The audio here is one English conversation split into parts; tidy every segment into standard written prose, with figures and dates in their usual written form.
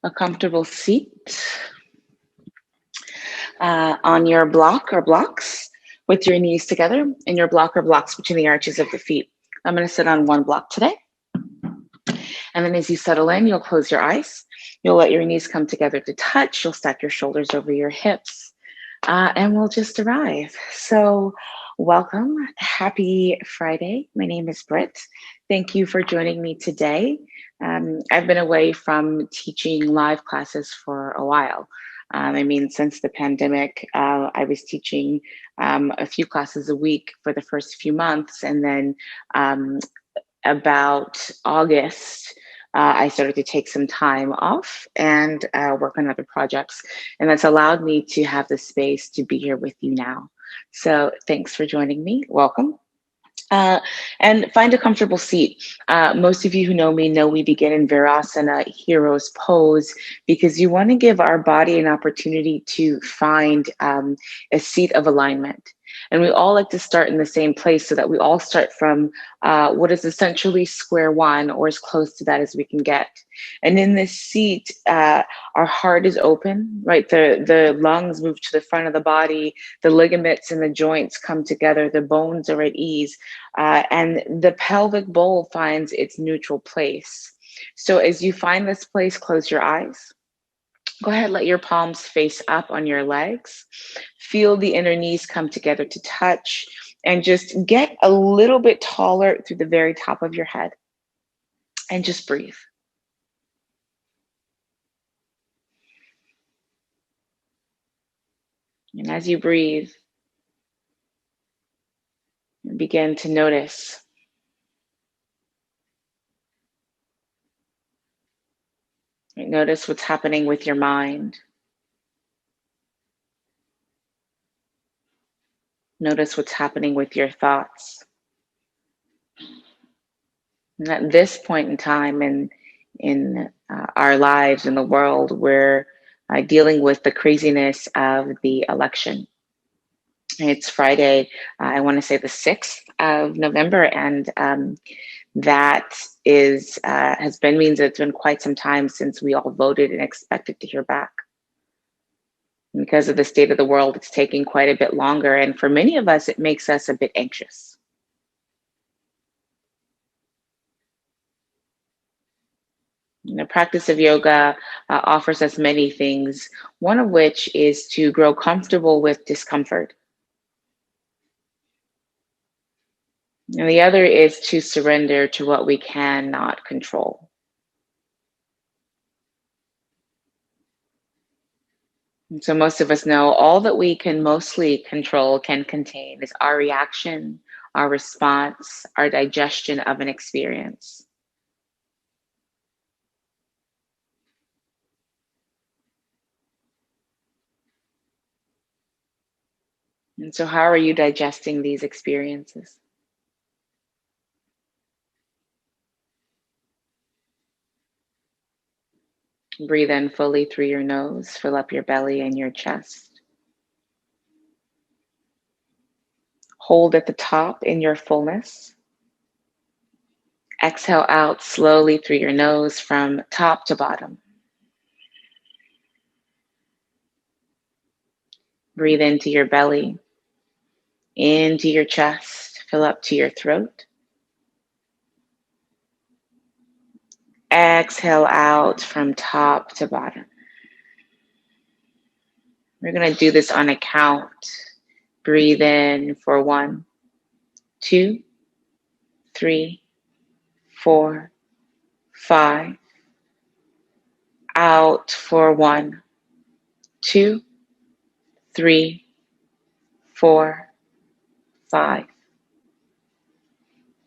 a comfortable seat on your block or blocks with your knees together and your block or blocks between the arches of the feet. I'm going to sit on one block today. And then as you settle in, you'll close your eyes. You'll let your knees come together to touch. You'll stack your shoulders over your hips. And we'll just arrive. So welcome. Happy Friday. My name is Britt. Thank you for joining me today. I've been away from teaching live classes for a while. Since the pandemic, I was teaching a few classes a week for the first few months. And then about August, I started to take some time off and work on other projects. And that's allowed me to have the space to be here with you now. So thanks for joining me. Welcome. And find a comfortable seat. Most of you who know me know we begin in Virasana, hero's pose, because you want to give our body an opportunity to find a seat of alignment. And we all like to start in the same place so that we all start from what is essentially square one or as close to that as we can get. And in this seat, our heart is open, right? The lungs move to the front of the body, the ligaments and the joints come together, the bones are at ease, and the pelvic bowl finds its neutral place. So as you find this place, close your eyes. Go ahead, let your palms face up on your legs. Feel the inner knees come together to touch and just get a little bit taller through the very top of your head and just breathe. And as you breathe, begin to notice Notice what's happening with your mind. Notice what's happening with your thoughts. And at this point in time in our lives in the world, we're dealing with the craziness of the election. It's Friday, I want to say the 6th of November, and that means that it's been quite some time since we all voted and expected to hear back. And because of the state of the world, it's taking quite a bit longer, and for many of us, it makes us a bit anxious. The practice of yoga offers us many things, one of which is to grow comfortable with discomfort. And the other is to surrender to what we cannot control. And so most of us know all that we can mostly control, can contain, is our reaction, our response, our digestion of an experience. And so how are you digesting these experiences? Breathe in fully through your nose, fill up your belly and your chest. Hold at the top in your fullness. Exhale out slowly through your nose from top to bottom. Breathe into your belly, into your chest, fill up to your throat. Exhale out from top to bottom. We're going to do this on a count. Breathe in for 1, 2, 3, 4, 5. Out for 1, 2, 3, 4, 5.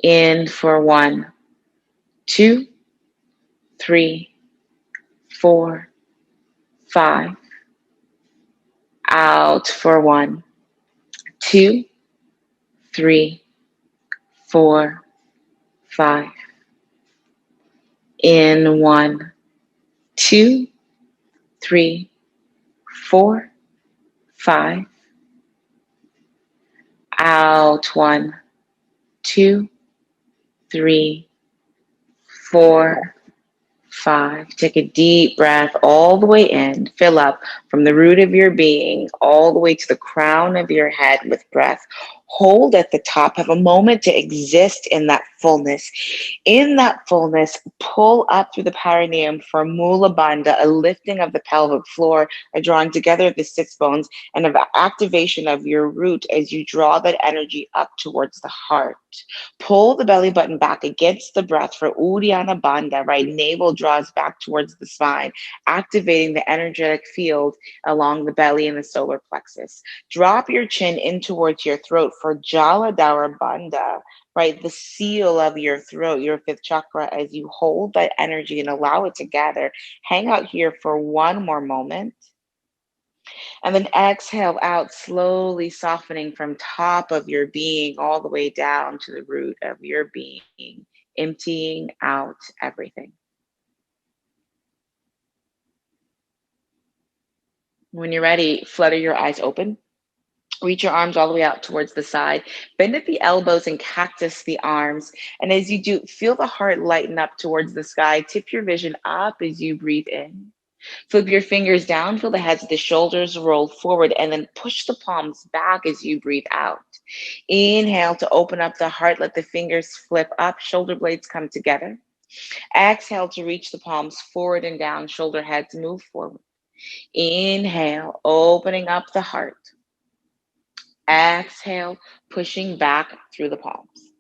In for 1, 2, 3, 4, 5. Out for 1, 2, 3, 4, 5. In 1, 2, 3, 4, 5. Out 1, 2, 3, 4, 5. Take a deep breath all the way in. Fill up from the root of your being all the way to the crown of your head with breath. Hold at the top. Have a moment to exist in that fullness. In that fullness, pull up through the perineum for Mula Bandha, a lifting of the pelvic floor, a drawing together of the sits bones, and of activation of your root as you draw that energy up towards the heart. Pull the belly button back against the breath for Uddiyana Bandha, right? Navel draws back towards the spine, activating the energetic field along the belly and the solar plexus. Drop your chin in towards your throat for Jaladhara Bandha, right? The seal of your throat, your fifth chakra, as you hold that energy and allow it to gather. Hang out here for one more moment. And then exhale out, slowly softening from top of your being all the way down to the root of your being, emptying out everything. When you're ready, flutter your eyes open. Reach your arms all the way out towards the side. Bend at the elbows and cactus the arms. And as you do, feel the heart lighten up towards the sky. Tip your vision up as you breathe in. Flip your fingers down, feel the heads of the shoulders roll forward, and then push the palms back as you breathe out. Inhale to open up the heart, let the fingers flip up, shoulder blades come together. Exhale to reach the palms forward and down, shoulder heads move forward. Inhale, opening up the heart. Exhale, pushing back through the palms.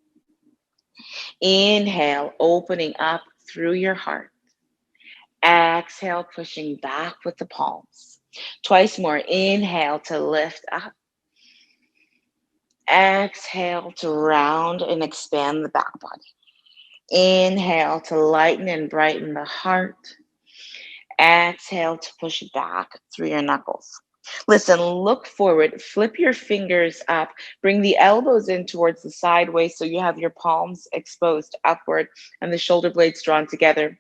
Inhale, opening up through your heart. Exhale, pushing back with the palms. Twice more. Inhale to lift up. Exhale to round and expand the back body. Inhale to lighten and brighten the heart. Exhale to push back through your knuckles. Listen, look forward, flip your fingers up, bring the elbows in towards the sideways so you have your palms exposed upward and the shoulder blades drawn together.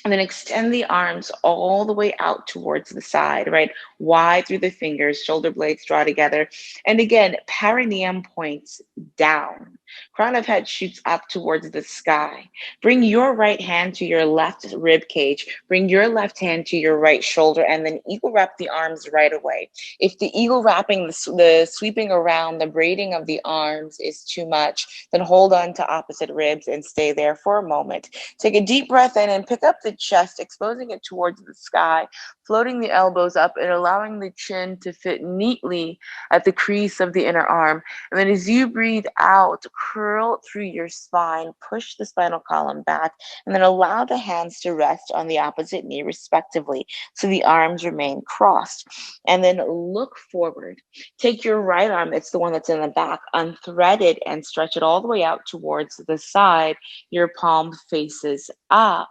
And then extend the arms all the way out towards the side, right? Wide through the fingers, shoulder blades draw together. And again, perineum points down. Crown of head shoots up towards the sky. Bring your right hand to your left rib cage. Bring your left hand to your right shoulder, and then eagle wrap the arms right away. If the eagle wrapping, the sweeping around, the braiding of the arms is too much, then hold on to opposite ribs and stay there for a moment. Take a deep breath in and pick up the chest, exposing it towards the sky, floating the elbows up and allowing the chin to fit neatly at the crease of the inner arm. And then as you breathe out, curl through your spine, push the spinal column back, and then allow the hands to rest on the opposite knee respectively so the arms remain crossed. And then look forward. Take your right arm, it's the one that's in the back, unthread it and stretch it all the way out towards the side. Your palm faces up.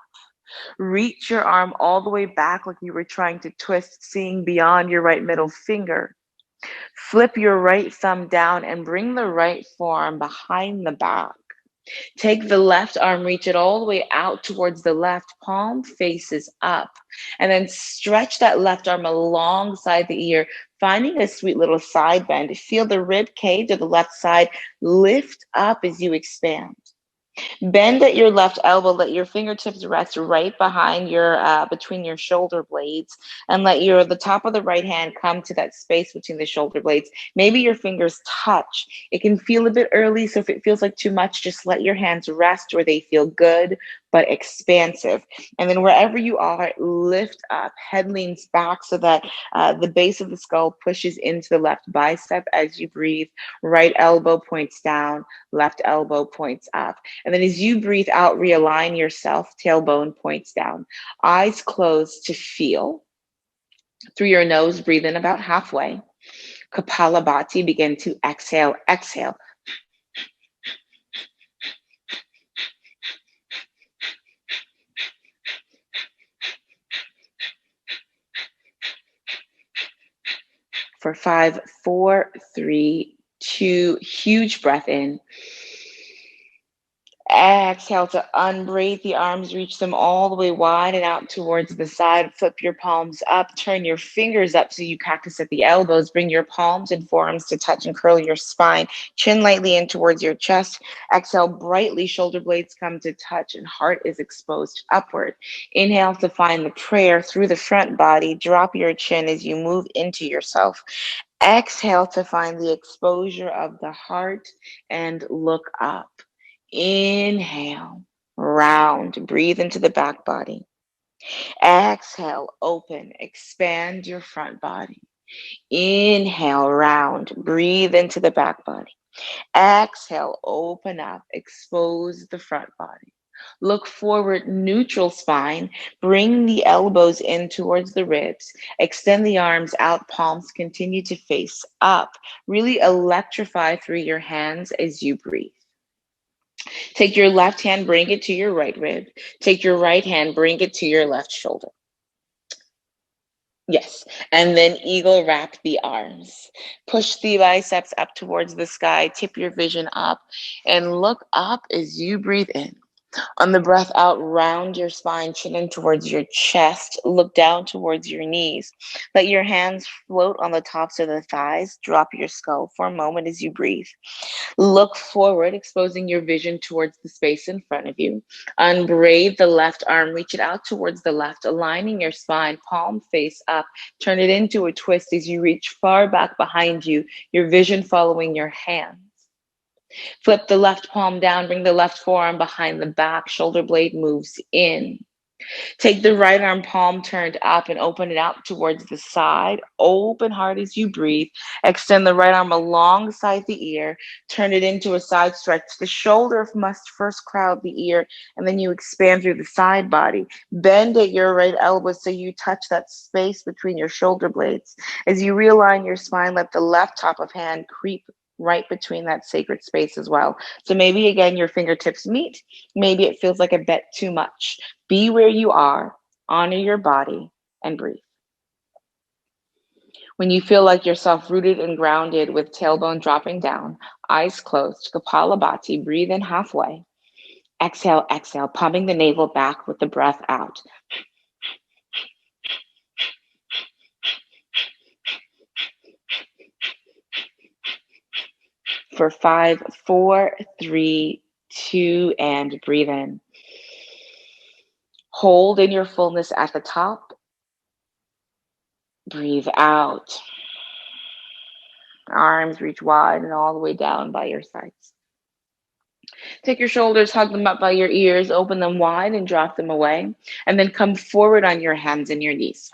Reach your arm all the way back like you were trying to twist, seeing beyond your right middle finger. Flip your right thumb down and bring the right forearm behind the back. Take the left arm, reach it all the way out towards the left, palm faces up. And then stretch that left arm alongside the ear, finding a sweet little side bend. Feel the rib cage of the left side lift up as you expand. Bend at your left elbow, let your fingertips rest right behind your between your shoulder blades, and let the top of the right hand come to that space between the shoulder blades. Maybe your fingers touch. It can feel a bit early, so if it feels like too much, just let your hands rest where they feel good but expansive. And then wherever you are, lift up. Head leans back so that the base of the skull pushes into the left bicep as you breathe. Right elbow points down, left elbow points up. And then as you breathe out, realign yourself, tailbone points down. Eyes closed to feel. Through your nose, breathe in about halfway. Kapalabhati, begin to exhale, exhale. For 5, 4, 3, 2, huge breath in. Exhale to unbraid the arms, reach them all the way wide and out towards the side. Flip your palms up, turn your fingers up so you cactus at the elbows. Bring your palms and forearms to touch and curl your spine. Chin lightly in towards your chest. Exhale brightly, shoulder blades come to touch and heart is exposed upward. Inhale to find the prayer through the front body. Drop your chin as you move into yourself. Exhale to find the exposure of the heart and look up. Inhale, round, breathe into the back body. Exhale, open, expand your front body. Inhale, round, breathe into the back body. Exhale, open up, expose the front body. Look forward, neutral spine. Bring the elbows in towards the ribs. Extend the arms out, palms continue to face up. Really electrify through your hands as you breathe. Take your left hand, bring it to your right rib. Take your right hand, bring it to your left shoulder. Yes. And then eagle wrap the arms. Push the biceps up towards the sky. Tip your vision up and look up as you breathe in. On the breath out, round your spine, chin in towards your chest. Look down towards your knees. Let your hands float on the tops of the thighs. Drop your skull for a moment as you breathe. Look forward, exposing your vision towards the space in front of you. Unbraid the left arm, reach it out towards the left, aligning your spine, palm face up. Turn it into a twist as you reach far back behind you, your vision following your hands. Flip the left palm down, bring the left forearm behind the back, shoulder blade moves in. Take the right arm palm turned up and open it out towards the side. Open heart as you breathe. Extend the right arm alongside the ear. Turn it into a side stretch. The shoulder must first crowd the ear, and then you expand through the side body. Bend at your right elbow so you touch that space between your shoulder blades. As you realign your spine, let the left top of hand creep right between that sacred space as well. So maybe again your fingertips meet. Maybe it feels like a bit too much. Be where you are, honor your body, and breathe. When you feel like yourself rooted and grounded with tailbone dropping down, eyes closed, Kapalabhati, breathe in halfway. Exhale, exhale, pumping the navel back with the breath out. For 5, 4, 3, 2, and breathe in. Hold in your fullness at the top. Breathe out. Arms reach wide and all the way down by your sides. Take your shoulders, hug them up by your ears, open them wide and drop them away. And then come forward on your hands and your knees.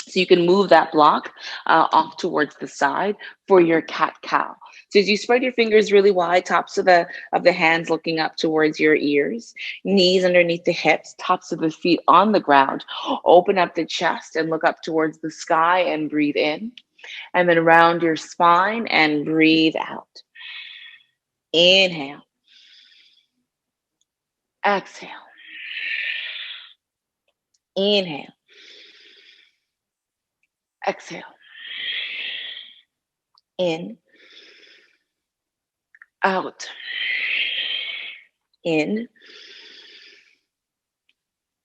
So you can move that block off towards the side for your cat-cow. So as you spread your fingers really wide, tops of the hands looking up towards your ears, knees underneath the hips, tops of the feet on the ground. Open up the chest and look up towards the sky and breathe in. And then round your spine and breathe out. Inhale. Exhale. Inhale. Exhale. In. Out. In.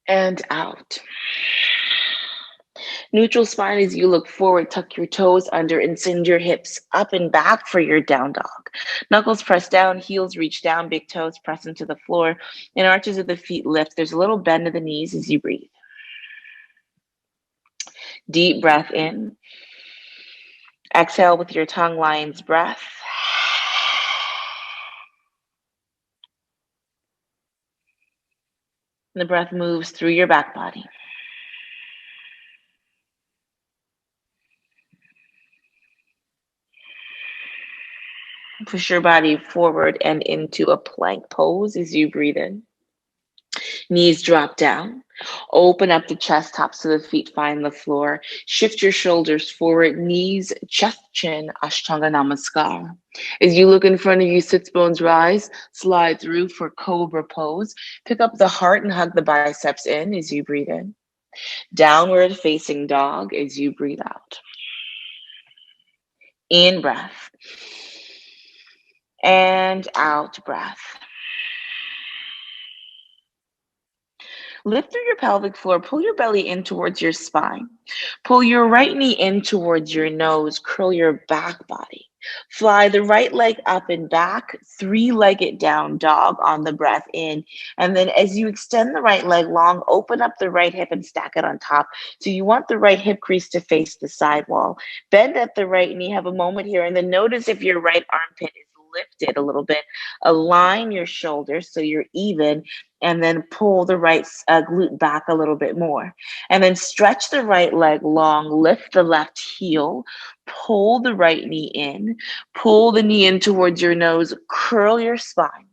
And out. Neutral spine as you look forward, tuck your toes under and send your hips up and back for your down dog. Knuckles press down, heels reach down, big toes press into the floor, and arches of the feet lift. There's a little bend of the knees as you breathe. Deep breath in. Exhale with your tongue, lion's breath. And the breath moves through your back body. Push your body forward and into a plank pose as you breathe in. Knees drop down. Open up the chest, tops of the feet find the floor. Shift your shoulders forward, knees, chest, chin, Ashtanga Namaskar. As you look in front of you, sits bones rise, slide through for Cobra pose. Pick up the heart and hug the biceps in as you breathe in. Downward facing dog as you breathe out. In breath. And out breath. Lift through your pelvic floor, pull your belly in towards your spine. Pull your right knee in towards your nose, curl your back body. Fly the right leg up and back, three-legged down dog on the breath in. And then as you extend the right leg long, open up the right hip and stack it on top. So you want the right hip crease to face the side wall. Bend at the right knee, have a moment here, and then notice if your right armpit is lifted a little bit. Align your shoulders so you're even, and then pull the right glute back a little bit more. And then stretch the right leg long, lift the left heel, pull the right knee in, pull the knee in towards your nose, curl your spine.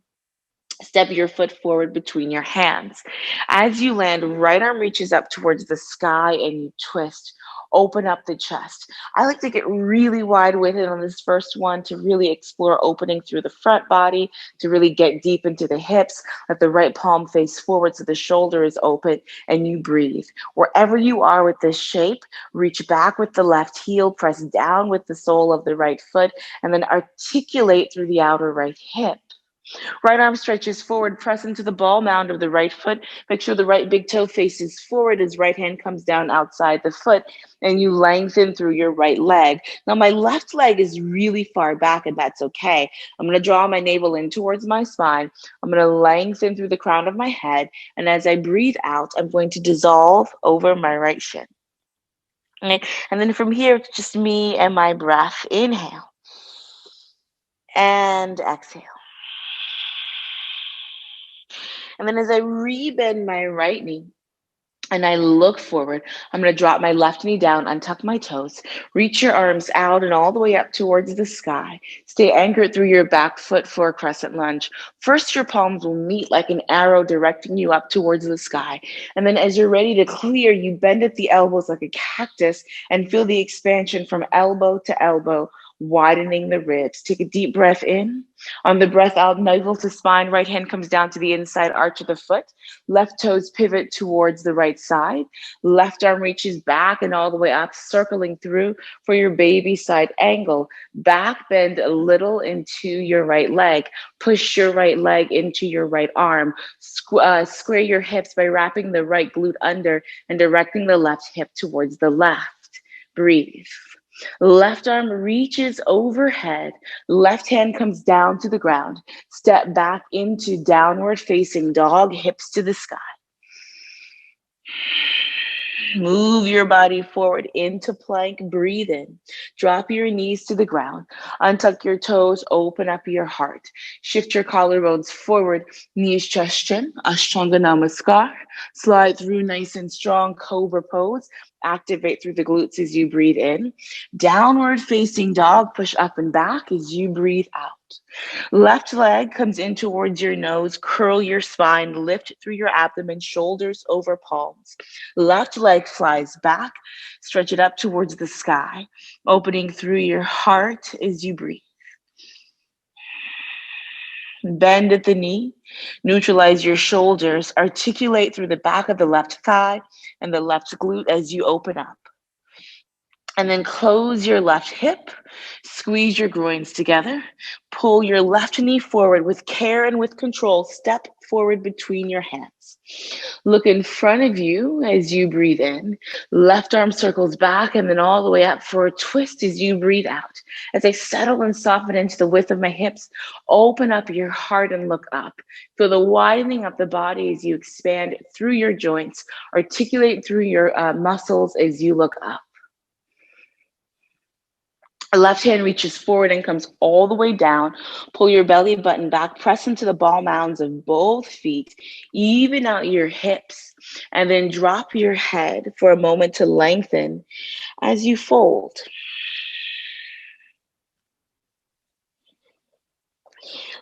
Step your foot forward between your hands. As you land, right arm reaches up towards the sky and you twist. Open up the chest. I like to get really wide with it on this first one to really explore opening through the front body, to really get deep into the hips. Let the right palm face forward so the shoulder is open and you breathe. Wherever you are with this shape, reach back with the left heel, press down with the sole of the right foot, and then articulate through the outer right hip. Right arm stretches forward, press into the ball mound of the right foot. Make sure the right big toe faces forward as right hand comes down outside the foot, and you lengthen through your right leg. Now, my left leg is really far back, and that's okay. I'm going to draw my navel in towards my spine. I'm going to lengthen through the crown of my head, and as I breathe out, I'm going to dissolve over my right shin. Okay? And then from here, it's just me and my breath. Inhale and exhale. And then as I rebend my right knee and I look forward, I'm going to drop my left knee down, untuck my toes, reach your arms out and all the way up towards the sky. Stay anchored through your back foot for a crescent lunge. First, your palms will meet like an arrow directing you up towards the sky. And then as you're ready to clear, you bend at the elbows like a cactus and feel the expansion from elbow to elbow, widening the ribs. Take a deep breath in. On the breath out, navel to spine, right hand comes down to the inside arch of the foot. Left toes pivot towards the right side. Left arm reaches back and all the way up, circling through for your baby side angle. Back bend a little into your right leg. Push your right leg into your right arm. Square your hips by wrapping the right glute under and directing the left hip towards the left. Breathe. Left arm reaches overhead. Left hand comes down to the ground. Step back into downward facing dog, hips to the sky. Move your body forward into plank. Breathe in. Drop your knees to the ground. Untuck your toes. Open up your heart. Shift your collarbones forward. Knees, chest, chin. Ashtanga Namaskar. Slide through nice and strong. Cobra pose. Activate through the glutes as you breathe in. Downward facing dog. Push up and back as you breathe out. Left leg comes in towards your nose. Curl your spine. Lift through your abdomen. Shoulders over palms. Left leg flies back. Stretch it up towards the sky. Opening through your heart as you breathe. Bend at the knee. Neutralize your shoulders. Articulate through the back of the left thigh and the left glute as you open up. And then close your left hip, squeeze your groins together, pull your left knee forward with care and with control, step forward between your hands. Look in front of you as you breathe in, left arm circles back and then all the way up for a twist as you breathe out. As I settle and soften into the width of my hips, open up your heart and look up. Feel the widening of the body as you expand through your joints, articulate through your muscles as you look up. Left hand reaches forward and comes all the way down. Pull your belly button back, press into the ball mounds of both feet, even out your hips, and then drop your head for a moment to lengthen as you fold.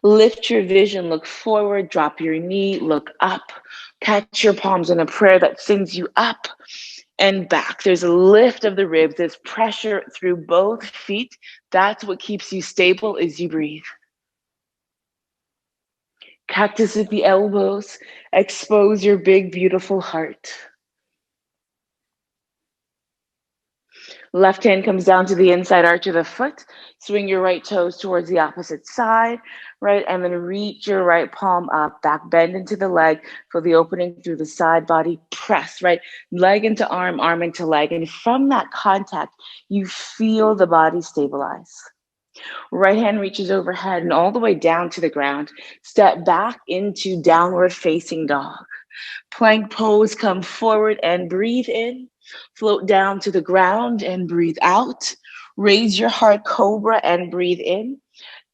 Lift your vision, look forward, drop your knee, look up, catch your palms in a prayer that sends you up and back. There's a lift of the ribs. There's pressure through both feet. That's what keeps you stable as you breathe. Cactus at the elbows. Expose your big, beautiful heart. Left hand comes down to the inside arch of the foot. Swing your right toes towards the opposite side, right? And then reach your right palm up, back bend into the leg. Feel the opening through the side body, press, right? Leg into arm into leg. And from that contact, you feel the body stabilize. Right hand reaches overhead and all the way down to the ground. Step back into downward facing dog. Plank pose, come forward and breathe in. Float down to the ground and breathe out. Raise your heart, cobra, and breathe in.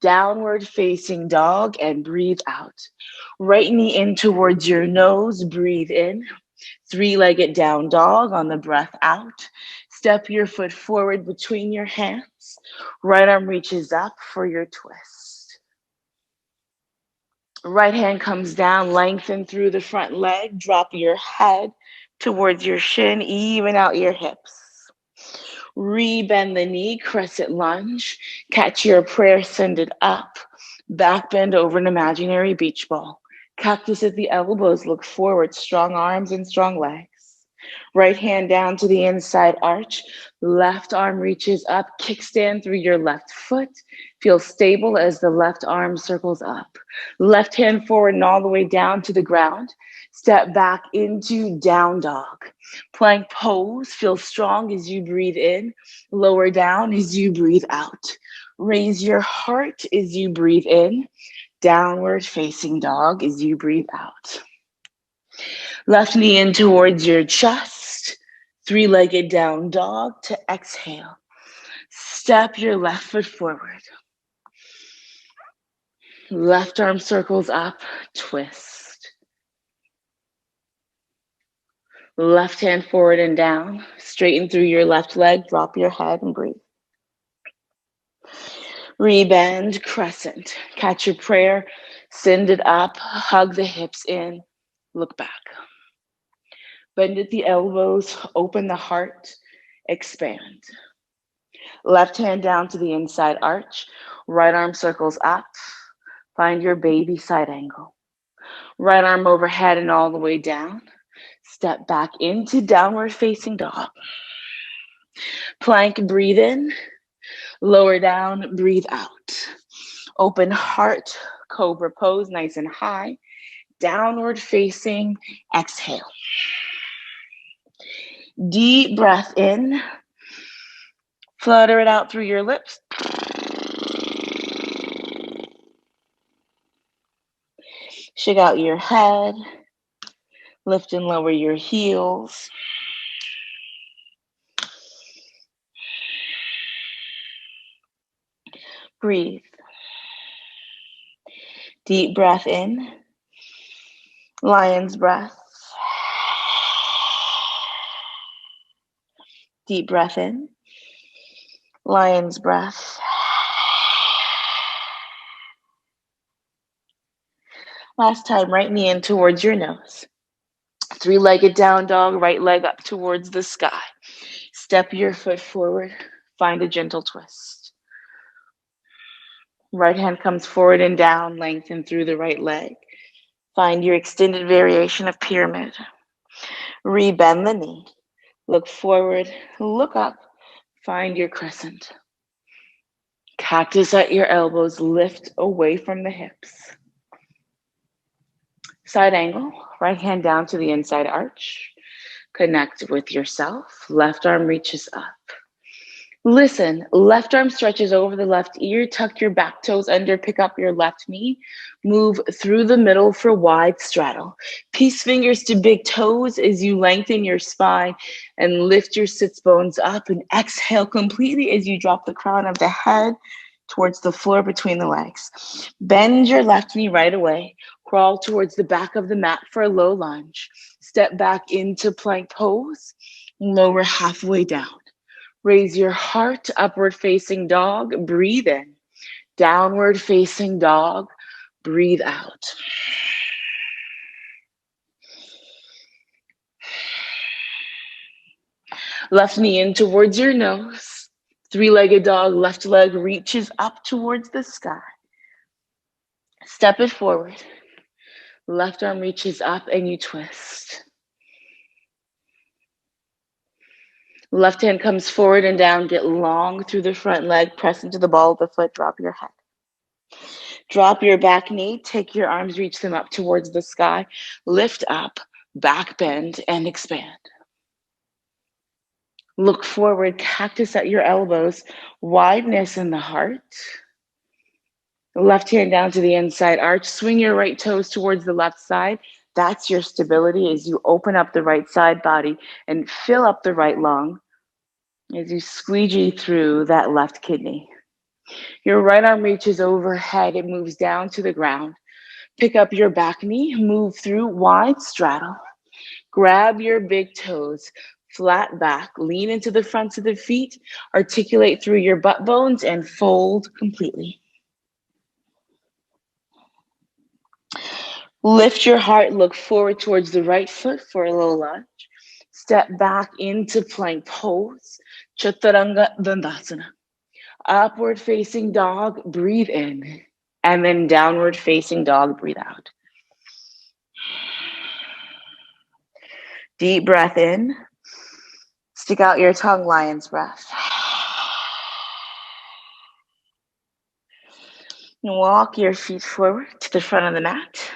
Downward facing dog and breathe out. Right knee in towards your nose, breathe in. Three-legged down dog on the breath out. Step your foot forward between your hands. Right arm reaches up for your twist. Right hand comes down, lengthen through the front leg. Drop your head towards your shin, even out your hips. Rebend the knee, crescent lunge. Catch your prayer, send it up. Back bend over an imaginary beach ball. Cactus at the elbows, look forward, strong arms and strong legs. Right hand down to the inside arch. Left arm reaches up, kickstand through your left foot. Feel stable as the left arm circles up. Left hand forward and all the way down to the ground. Step back into down dog. Plank pose, feel strong as you breathe in. Lower down as you breathe out. Raise your heart as you breathe in. Downward facing dog as you breathe out. Left knee in towards your chest. Three-legged down dog to exhale. Step your left foot forward. Left arm circles up, twist. Left hand forward and down. Straighten through your left leg, drop your head and breathe. Rebend, crescent. Catch your prayer, send it up, hug the hips in, look back. Bend at the elbows, open the heart, expand. Left hand down to the inside arch, right arm circles up, find your baby side angle. Right arm overhead and all the way down. Step back into downward facing dog. Plank, breathe in. Lower down, breathe out. Open heart, cobra pose, nice and high. Downward facing, exhale. Deep breath in. Flutter it out through your lips. Shake out your head. Lift and lower your heels. Breathe. Deep breath in. Lion's breath. Deep breath in. Lion's breath. Last time, right knee in towards your nose. Three-legged down dog, right leg up towards the sky. Step your foot forward. Find a gentle twist. Right hand comes forward and down, lengthen through the right leg. Find your extended variation of pyramid. Rebend the knee. Look forward, look up, find your crescent. Cactus at your elbows, lift away from the hips. Side angle, right hand down to the inside arch. Connect with yourself. Left arm reaches up. Listen, left arm stretches over the left ear, tuck your back toes under, pick up your left knee, move through the middle for wide straddle. Peace fingers to big toes as you lengthen your spine and lift your sits bones up, and exhale completely as you drop the crown of the head towards the floor between the legs. Bend your left knee right away. Crawl towards the back of the mat for a low lunge. Step back into plank pose. Lower halfway down. Raise your heart, upward facing dog, breathe in. Downward facing dog, breathe out. Left knee in towards your nose. Three-legged dog, left leg reaches up towards the sky. Step it forward. Left arm reaches up and you twist. Left hand comes forward and down. Get long through the front leg. Press into the ball of the foot. Drop your head. Drop your back knee. Take your arms, reach them up towards the sky. Lift up, back bend, and expand. Look forward, cactus at your elbows. Wideness in the heart. Left hand down to the inside arch. Swing your right toes towards the left side. That's your stability as you open up the right side body and fill up the right lung as you squeegee through that left kidney. Your right arm reaches overhead. It moves down to the ground. Pick up your back knee. Move through wide straddle. Grab your big toes. Flat back. Lean into the fronts of the feet. Articulate through your butt bones and fold completely. Lift your heart, look forward towards the right foot for a little lunge. Step back into plank pose, Chaturanga Dandasana. Upward facing dog, breathe in. And then downward facing dog, breathe out. Deep breath in. Stick out your tongue, lion's breath. And walk your feet forward to the front of the mat.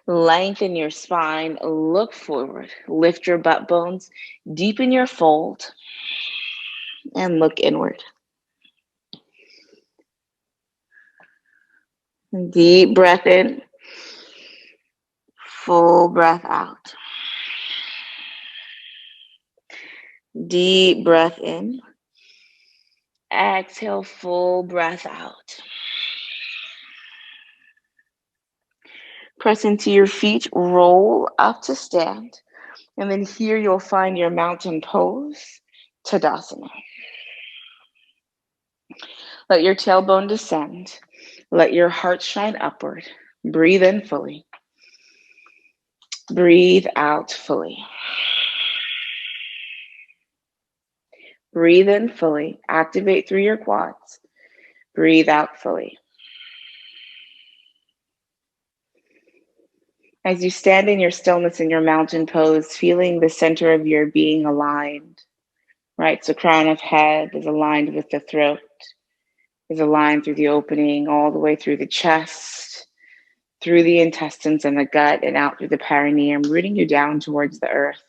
Lengthen your spine, look forward, lift your butt bones, deepen your fold, and look inward. Deep breath in, full breath out. Deep breath in, exhale, full breath out. Press into your feet, roll up to stand, and then here you'll find your mountain pose, Tadasana. Let your tailbone descend. Let your heart shine upward. Breathe in fully. Breathe out fully. Breathe in fully. Activate through your quads. Breathe out fully. As you stand in your stillness in your mountain pose, feeling the center of your being aligned, right? So crown of head is aligned with the throat, is aligned through the opening, all the way through the chest, through the intestines and the gut, and out through the perineum, rooting you down towards the earth.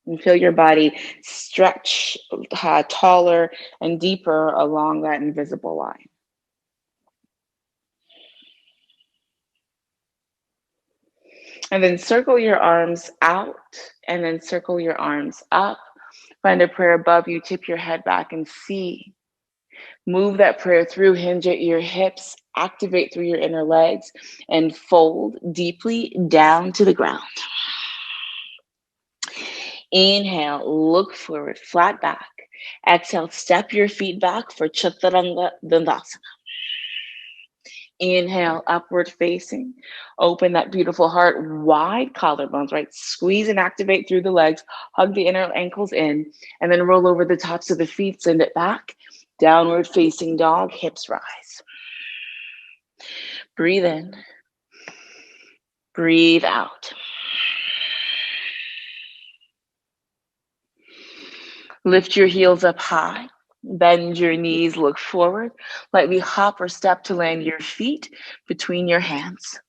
And feel your body stretch taller and deeper along that invisible line. And then circle your arms out and then circle your arms up. Find a prayer above you, tip your head back and see. Move that prayer through, hinge at your hips, activate through your inner legs, and fold deeply down to the ground. Inhale, look forward, flat back. Exhale, step your feet back for Chaturanga Dandasana. Inhale, upward facing. Open that beautiful heart, wide collarbones, right? Squeeze and activate through the legs. Hug the inner ankles in, and then roll over the tops of the feet, send it back. Downward facing dog, hips rise. Breathe in. Breathe out. Lift your heels up high. Bend your knees, look forward. Lightly hop or step to land your feet between your hands.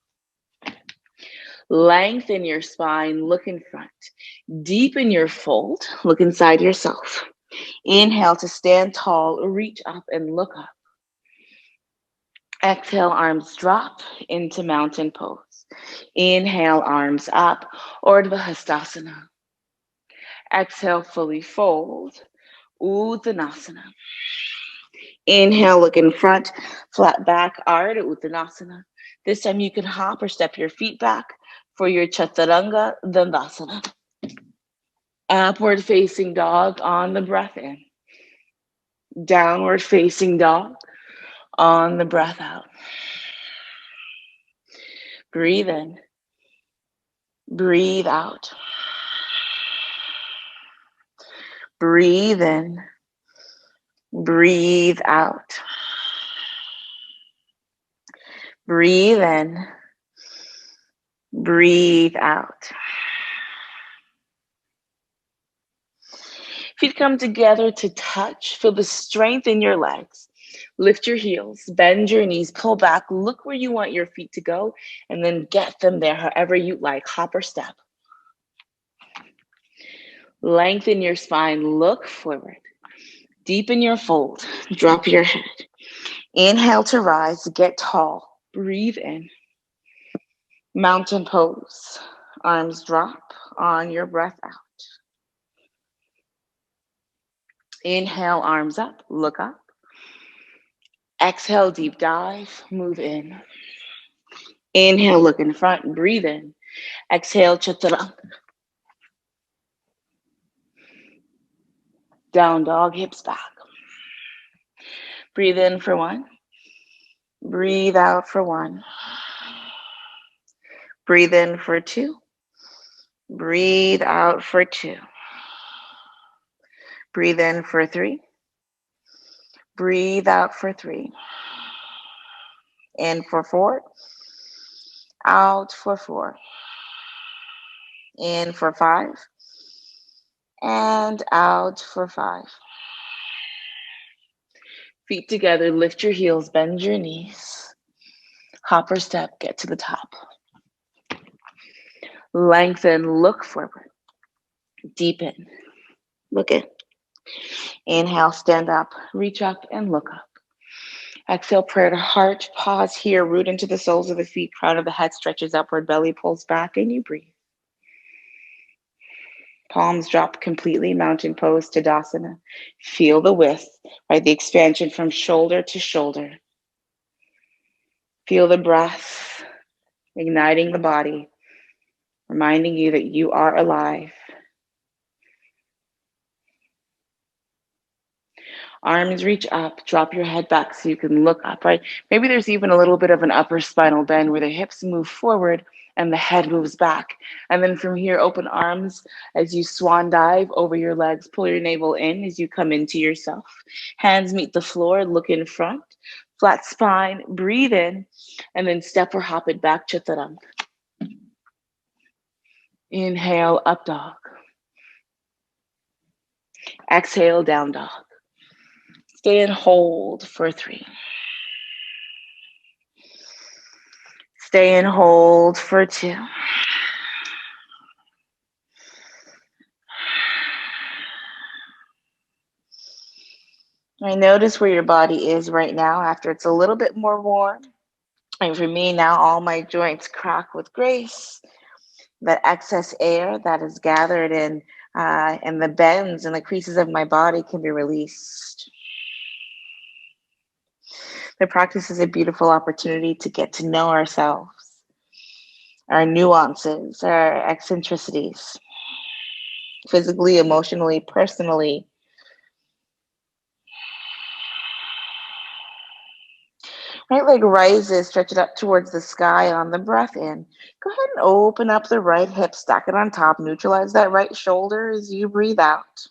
Lengthen your spine, look in front. Deepen your fold, look inside yourself. Inhale to stand tall, reach up and look up. Exhale, arms drop into mountain pose. Inhale, arms up, Urdhva Hastasana. Exhale, fully fold, Uttanasana. Inhale, look in front, flat back, Ardha Uttanasana. This time you can hop or step your feet back for your Chaturanga Dandasana. Upward facing dog on the breath in. Downward facing dog on the breath out. Breathe in. Breathe out. Breathe in. Breathe out. Breathe in. Breathe out. Feet come together to touch. Feel the strength in your legs. Lift your heels, bend your knees, pull back, look where you want your feet to go, and then get them there however you like. Hop or step. Lengthen your spine, look forward. Deepen your fold, drop your head. Inhale to rise, get tall. Breathe in. Mountain pose. Arms drop on your breath out. Inhale, arms up, look up. Exhale, deep dive, move in. Inhale, look in front, breathe in. Exhale, chaturanga. Down dog, hips back. Breathe in for one. Breathe out for one. Breathe in for two. Breathe out for two. Breathe in for three. Breathe out for three. In for four. Out for four. In for five. And out for five. Feet together, lift your heels, bend your knees. Hop or step, get to the top. Lengthen, look forward. Deepen, look in. Inhale, stand up, reach up and look up. Exhale, prayer to heart. Pause here, root into the soles of the feet, crown of the head stretches upward, belly pulls back, and you breathe. Palms drop completely, mountain pose, Tadasana. Feel the width, right? The expansion from shoulder to shoulder. Feel the breath, igniting the body, reminding you that you are alive. Arms reach up, drop your head back so you can look up, right? Maybe there's even a little bit of an upper spinal bend where the hips move forward and the head moves back. And then from here, open arms as you swan dive over your legs. Pull your navel in as you come into yourself. Hands meet the floor, look in front. Flat spine, breathe in, and then step or hop it back, chaturanga. Inhale, up dog. Exhale, down dog. Stay and hold for three. Stay and hold for two. I notice where your body is right now after it's a little bit more warm. And for me now, all my joints crack with grace. That excess air that is gathered in and the bends and the creases of my body can be released. The practice is a beautiful opportunity to get to know ourselves, our nuances, our eccentricities, physically, emotionally, personally. Right leg rises, stretch it up towards the sky on the breath in. Go ahead and open up the right hip, stack it on top, neutralize that right shoulder as you breathe out.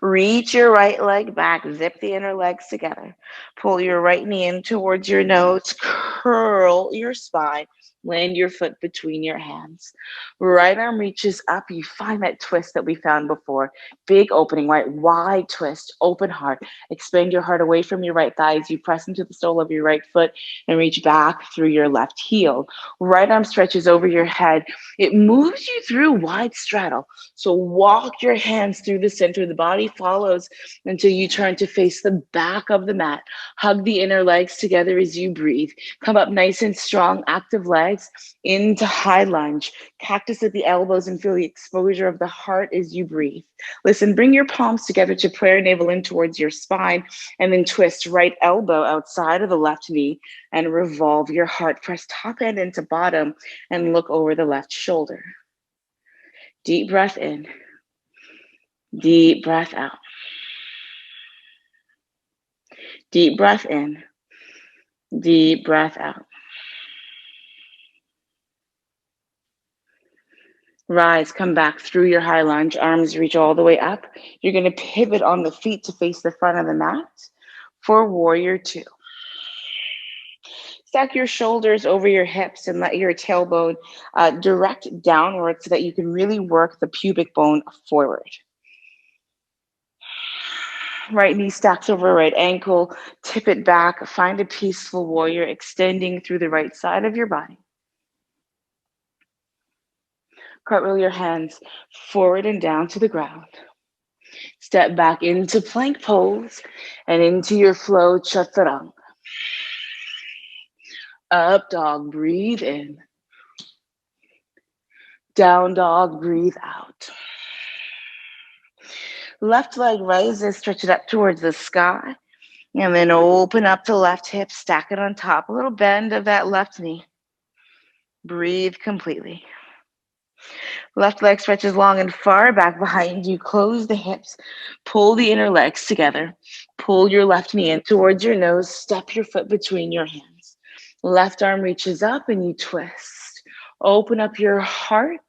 Reach your right leg back, zip the inner legs together. Pull your right knee in towards your nose, curl your spine, land your foot between your hands. Right arm reaches up, you find that twist that we found before. Big opening, right? Wide twist, open heart. Expand your heart away from your right thigh as you press into the sole of your right foot and reach back through your left heel. Right arm stretches over your head. It moves you through wide straddle. So walk your hands through the center of the body, follows until you turn to face the back of the mat. Hug the inner legs together as you breathe. Come up nice and strong, active legs into high lunge. Cactus at the elbows and feel the exposure of the heart as you breathe. Listen, bring your palms together to prayer navel in towards your spine and then twist right elbow outside of the left knee and revolve your heart. Press top hand into bottom and look over the left shoulder. Deep breath in. Deep breath out. Deep breath in. Deep breath out. Rise, come back through your high lunge, arms reach all the way up. You're going to pivot on the feet to face the front of the mat for warrior two. Stack your shoulders over your hips and let your tailbone direct downward so that you can really work the pubic bone forward. Right knee stacks over right ankle, tip it back, find a peaceful warrior extending through the right side of your body. Cartwheel your hands forward and down to the ground. Step back into plank pose and into your flow chaturanga. Up dog, breathe in. Down dog, breathe out. Left leg raises, stretch it up towards the sky. And then open up the left hip, stack it on top. A little bend of that left knee. Breathe completely. Left leg stretches long and far back behind you. Close the hips. Pull the inner legs together. Pull your left knee in towards your nose. Step your foot between your hands. Left arm reaches up and you twist. Open up your heart.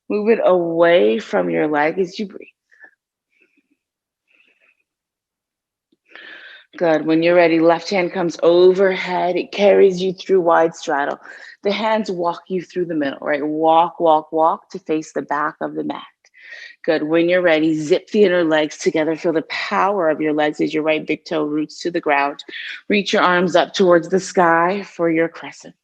Move it away from your leg as you breathe. Good. When you're ready, left hand comes overhead. It carries you through wide straddle. The hands walk you through the middle, right? Walk, walk, walk to face the back of the mat. Good. When you're ready, zip the inner legs together. Feel the power of your legs as your right big toe roots to the ground. Reach your arms up towards the sky for your crescent,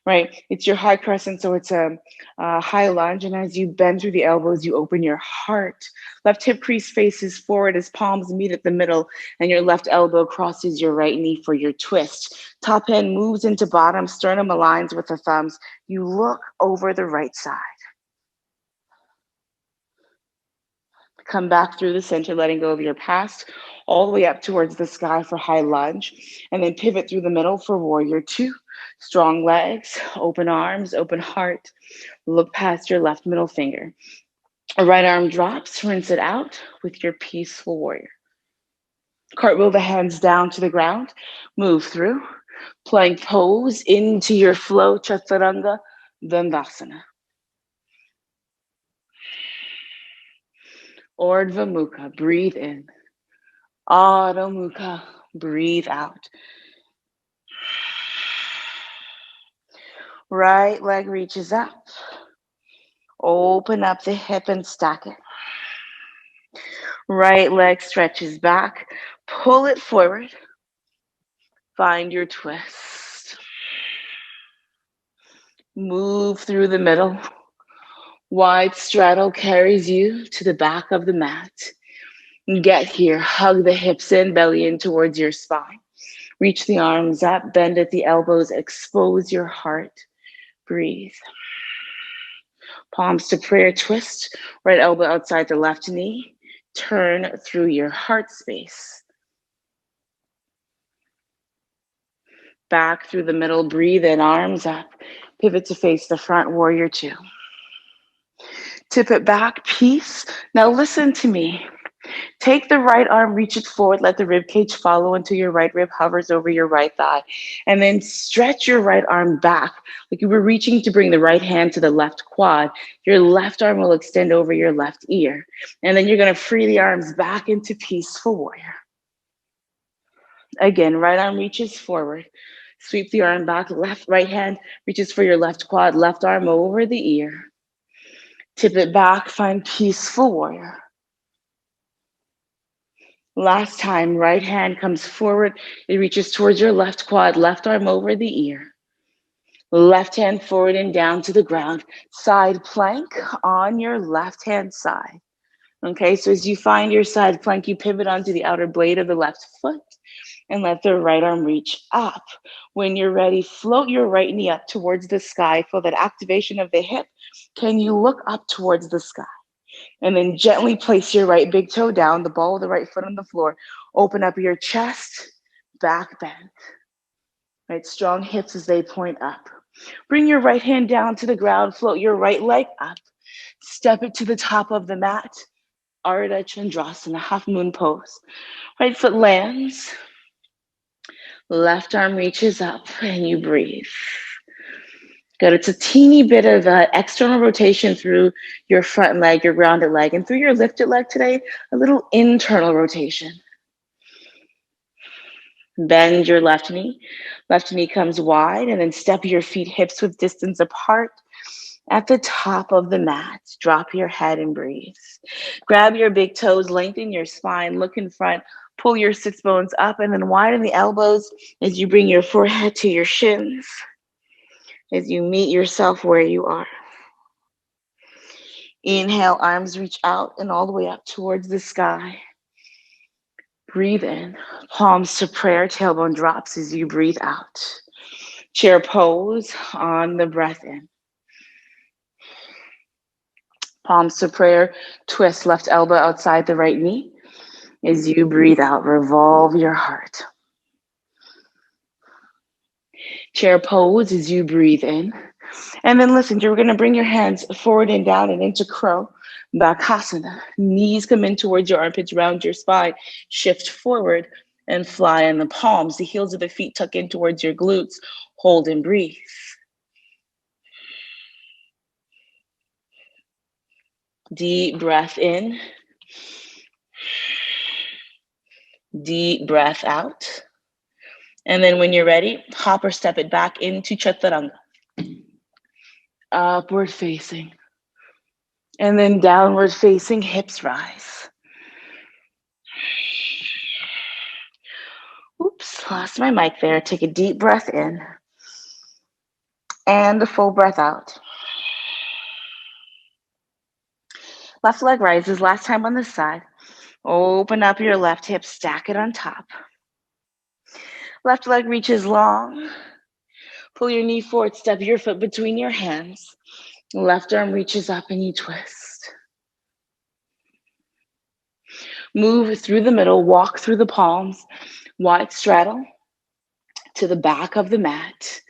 right? It's your high crescent, so it's a high lunge. And as you bend through the elbows, you open your heart. Left hip crease faces forward as palms meet at the middle, and your left elbow crosses your right knee for your twist. Top hand moves into bottom, sternum aligns with the thumbs. You look over the right side. Come back through the center, letting go of your past, all the way up towards the sky for high lunge, and then pivot through the middle for warrior two. Strong legs, open arms, open heart. Look past your left middle finger. A right arm drops, rinse it out with your peaceful warrior. Cartwheel the hands down to the ground, move through. Plank pose into your flow, chaturanga, dandasana. Urdhva Mukha, breathe in. Adho Mukha, breathe out. Right leg reaches up. Open up the hip and stack it. Right leg stretches back. Pull it forward. Find your twist. Move through the middle. Wide straddle carries you to the back of the mat. Get here. Hug the hips in, belly in towards your spine. Reach the arms up, bend at the elbows, expose your heart. Breathe. Palms to prayer twist. Right elbow outside the left knee. Turn through your heart space. Back through the middle, breathe in, arms up. Pivot to face the front, warrior two. Tip it back, peace. Now listen to me. Take the right arm, reach it forward, let the rib cage follow until your right rib hovers over your right thigh. And then stretch your right arm back like you were reaching to bring the right hand to the left quad. Your left arm will extend over your left ear. And then you're going to free the arms back into peaceful warrior. Again, right arm reaches forward. Sweep the arm back, right hand reaches for your left quad, left arm over the ear. Tip it back, find peaceful warrior. Last time, right hand comes forward. It reaches towards your left quad, left arm over the ear. Left hand forward and down to the ground. Side plank on your left hand side. Okay, so as you find your side plank, you pivot onto the outer blade of the left foot and let the right arm reach up. When you're ready, float your right knee up towards the sky. Feel that activation of the hip. Can you look up towards the sky? And then gently place your right big toe down, the ball of the right foot on the floor. Open up your chest, back bend. Right, strong hips as they point up. Bring your right hand down to the ground, float your right leg up. Step it to the top of the mat. Ardha Chandrasana, half moon pose. Right foot lands. Left arm reaches up and you breathe. Good. It's a teeny bit of external rotation through your front leg, your grounded leg, and through your lifted leg today, a little internal rotation. Bend your left knee. Left knee comes wide, and then step your feet hips width distance apart. At the top of the mat, drop your head and breathe. Grab your big toes, lengthen your spine, look in front, pull your sits bones up, and then widen the elbows as you bring your forehead to your shins, as you meet yourself where you are. Inhale, arms reach out and all the way up towards the sky. Breathe in, palms to prayer, tailbone drops as you breathe out. Chair pose on the breath in. Palms to prayer, twist left elbow outside the right knee. As you breathe out, revolve your heart. Chair pose as you breathe in. And then listen, you're going to bring your hands forward and down and into crow, Bakasana. Knees come in towards your armpits, round your spine, shift forward and fly in the palms. The heels of the feet tuck in towards your glutes. Hold and breathe. Deep breath in. Deep breath out. And then when you're ready, hop or step it back into Chaturanga. Upward facing. And then downward facing, hips rise. Oops, lost my mic there. Take a deep breath in and a full breath out. Left leg rises, last time on this side. Open up your left hip, stack it on top. Left leg reaches long. Pull your knee forward, step your foot between your hands. Left arm reaches up and you twist. Move through the middle, walk through the palms, wide straddle to the back of the mat.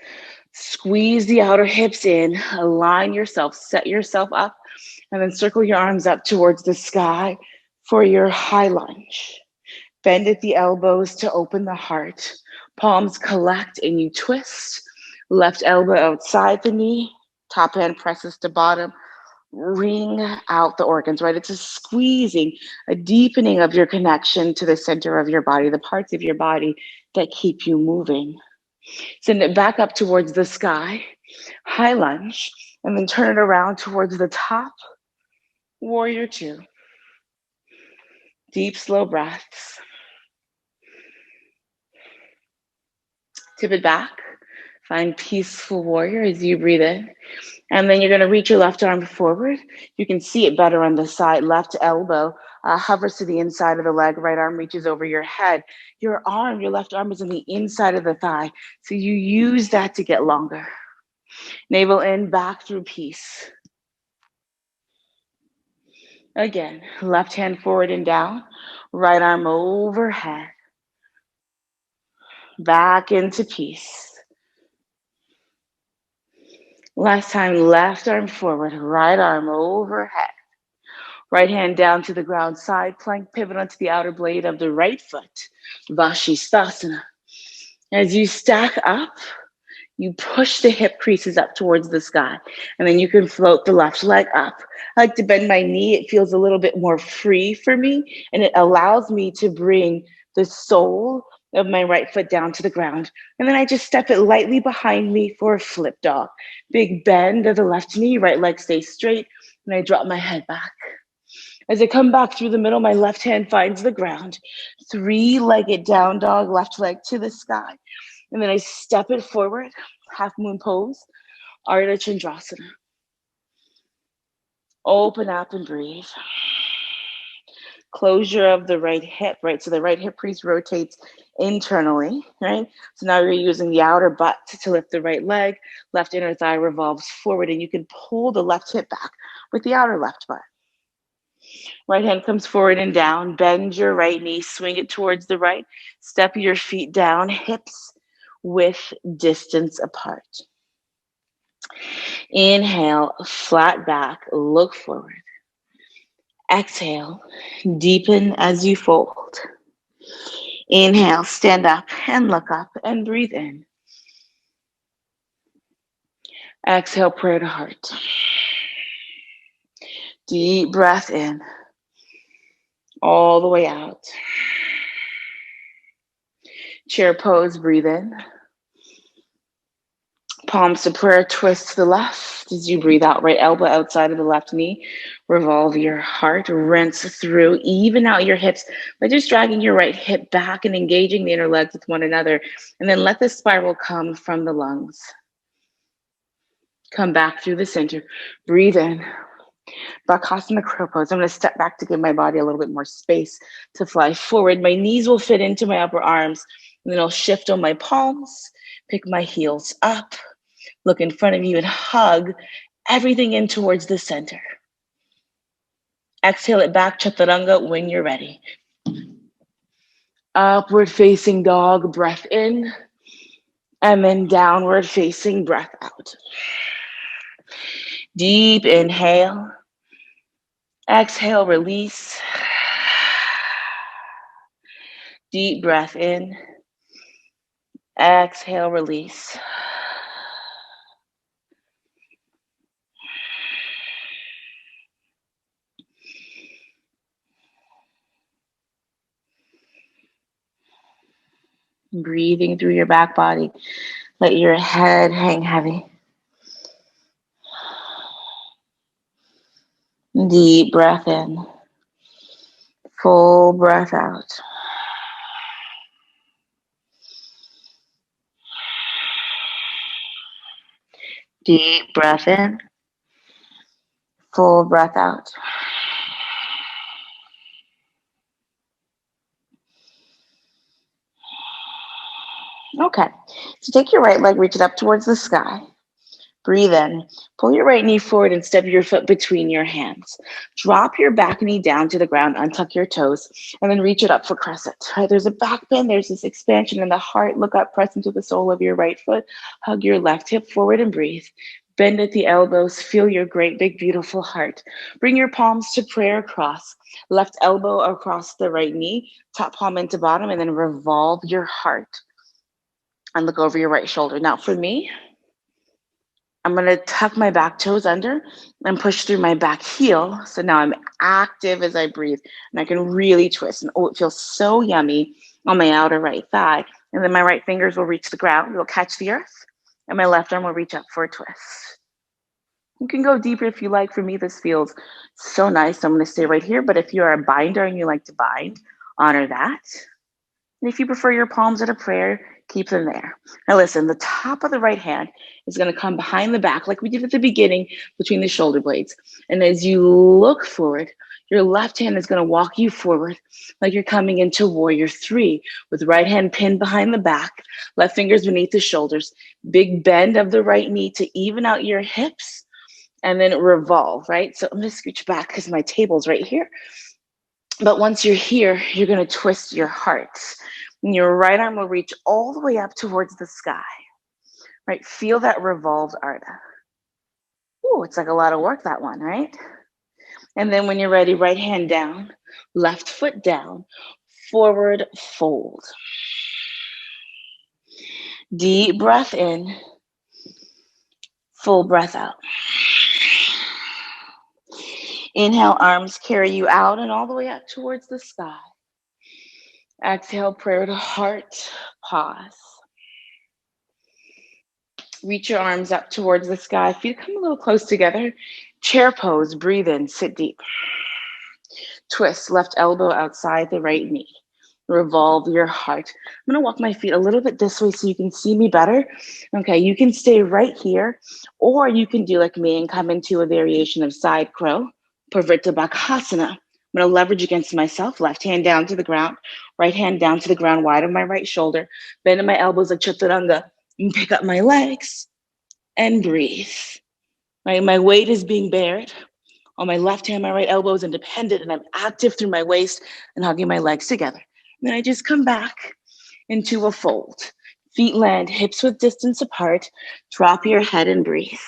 Squeeze the outer hips in, align yourself, set yourself up, and then circle your arms up towards the sky for your high lunge. Bend at the elbows to open the heart. Palms collect and you twist. Left elbow outside the knee. Top hand presses to bottom. Wring out the organs, right? It's a squeezing, a deepening of your connection to the center of your body, the parts of your body that keep you moving. Send it back up towards the sky, high lunge, and then turn it around towards the top. Warrior two. Deep, slow breaths. Tip it back. Find peaceful warrior as you breathe in. And then you're going to reach your left arm forward. You can see it better on the side. Left elbow hovers to the inside of the leg. Right arm reaches over your head. Your left arm is on the inside of the thigh. So you use that to get longer. Navel in, back through peace. Again, left hand forward and down. Right arm overhead. Back into peace. Last time, left arm forward, right arm overhead. Right hand down to the ground, side plank, pivot onto the outer blade of the right foot. Vashisthasana. As you stack up, you push the hip creases up towards the sky, and then you can float the left leg up. I like to bend my knee. It feels a little bit more free for me, and it allows me to bring the sole of my right foot down to the ground. And then I just step it lightly behind me for a flip dog. Big bend of the left knee, right leg stays straight, and I drop my head back. As I come back through the middle, my left hand finds the ground. Three-legged down dog, left leg to the sky. And then I step it forward, half moon pose, Ardha Chandrasana. Open up and breathe. Closure of the right hip, right? So the right hip crease rotates internally, right? So now you're using the outer butt to lift the right leg. Left inner thigh revolves forward, and you can pull the left hip back with the outer left butt. Right hand comes forward and down. Bend your right knee, swing it towards the right. Step your feet down, hips width distance apart. Inhale, flat back, look forward. Exhale, deepen as you fold. Inhale, stand up and look up and breathe in. Exhale, prayer to heart. Deep breath in, all the way out. Chair pose, breathe in. Palms to prayer, twist to the left as you breathe out. Right elbow outside of the left knee. Revolve your heart, rinse through, even out your hips by just dragging your right hip back and engaging the inner legs with one another. And then let the spiral come from the lungs. Come back through the center. Breathe in. Bakasana crow pose. I'm going to step back to give my body a little bit more space to fly forward. My knees will fit into my upper arms. And then I'll shift on my palms, pick my heels up, look in front of you and hug everything in towards the center. Exhale it back, chaturanga, when you're ready. Upward facing dog, breath in. And then downward facing breath out. Deep inhale. Exhale, release. Deep breath in. Exhale, release. Breathing through your back body. Let your head hang heavy. Deep breath in. Full breath out. Deep breath in. Full breath out. Okay, so take your right leg, reach it up towards the sky. Breathe in. Pull your right knee forward and step your foot between your hands. Drop your back knee down to the ground, untuck your toes, and then reach it up for crescent. Right, there's a back bend, there's this expansion in the heart. Look up, press into the sole of your right foot. Hug your left hip forward and breathe. Bend at the elbows. Feel your great, big, beautiful heart. Bring your palms to prayer cross. Left elbow across the right knee. Top palm into bottom, and then revolve your heart. And look over your right shoulder. Now for me, I'm going to tuck my back toes under and push through my back heel. So now I'm active as I breathe and I can really twist. And oh, it feels so yummy on my outer right thigh. And then my right fingers will reach the ground. It'll catch the earth. And my left arm will reach up for a twist. You can go deeper if you like. For me, this feels so nice. So I'm going to stay right here. But if you're a binder and you like to bind, honor that. And if you prefer your palms at a prayer, keep them there. Now listen, the top of the right hand is going to come behind the back like we did at the beginning between the shoulder blades. And as you look forward, your left hand is going to walk you forward like you're coming into warrior 3 with right hand pinned behind the back, left fingers beneath the shoulders, big bend of the right knee to even out your hips, and then revolve, right? So I'm going to scooch back because my table's right here. But once you're here, you're going to twist your heart. And your right arm will reach all the way up towards the sky. Right? Feel that revolved Ardha. Ooh, it's like a lot of work, that one, right? And then when you're ready, right hand down, left foot down, forward fold. Deep breath in, full breath out. Inhale, arms carry you out and all the way up towards the sky. Exhale, prayer to heart, pause. Reach your arms up towards the sky. Feet come a little close together. Chair pose, breathe in, sit deep. Twist, left elbow outside the right knee. Revolve your heart. I'm gonna walk my feet a little bit this way so you can see me better. Okay, you can stay right here, or you can do like me and come into a variation of side crow, Pravrita Bakasana. I'm gonna leverage against myself, left hand down to the ground, right hand down to the ground, wide on my right shoulder, bend in my elbows like chaturanga, and pick up my legs and breathe. Right, my weight is being bared. On my left hand, my right elbow is independent, and I'm active through my waist and hugging my legs together. And then I just come back into a fold. Feet land hips width distance apart. Drop your head and breathe.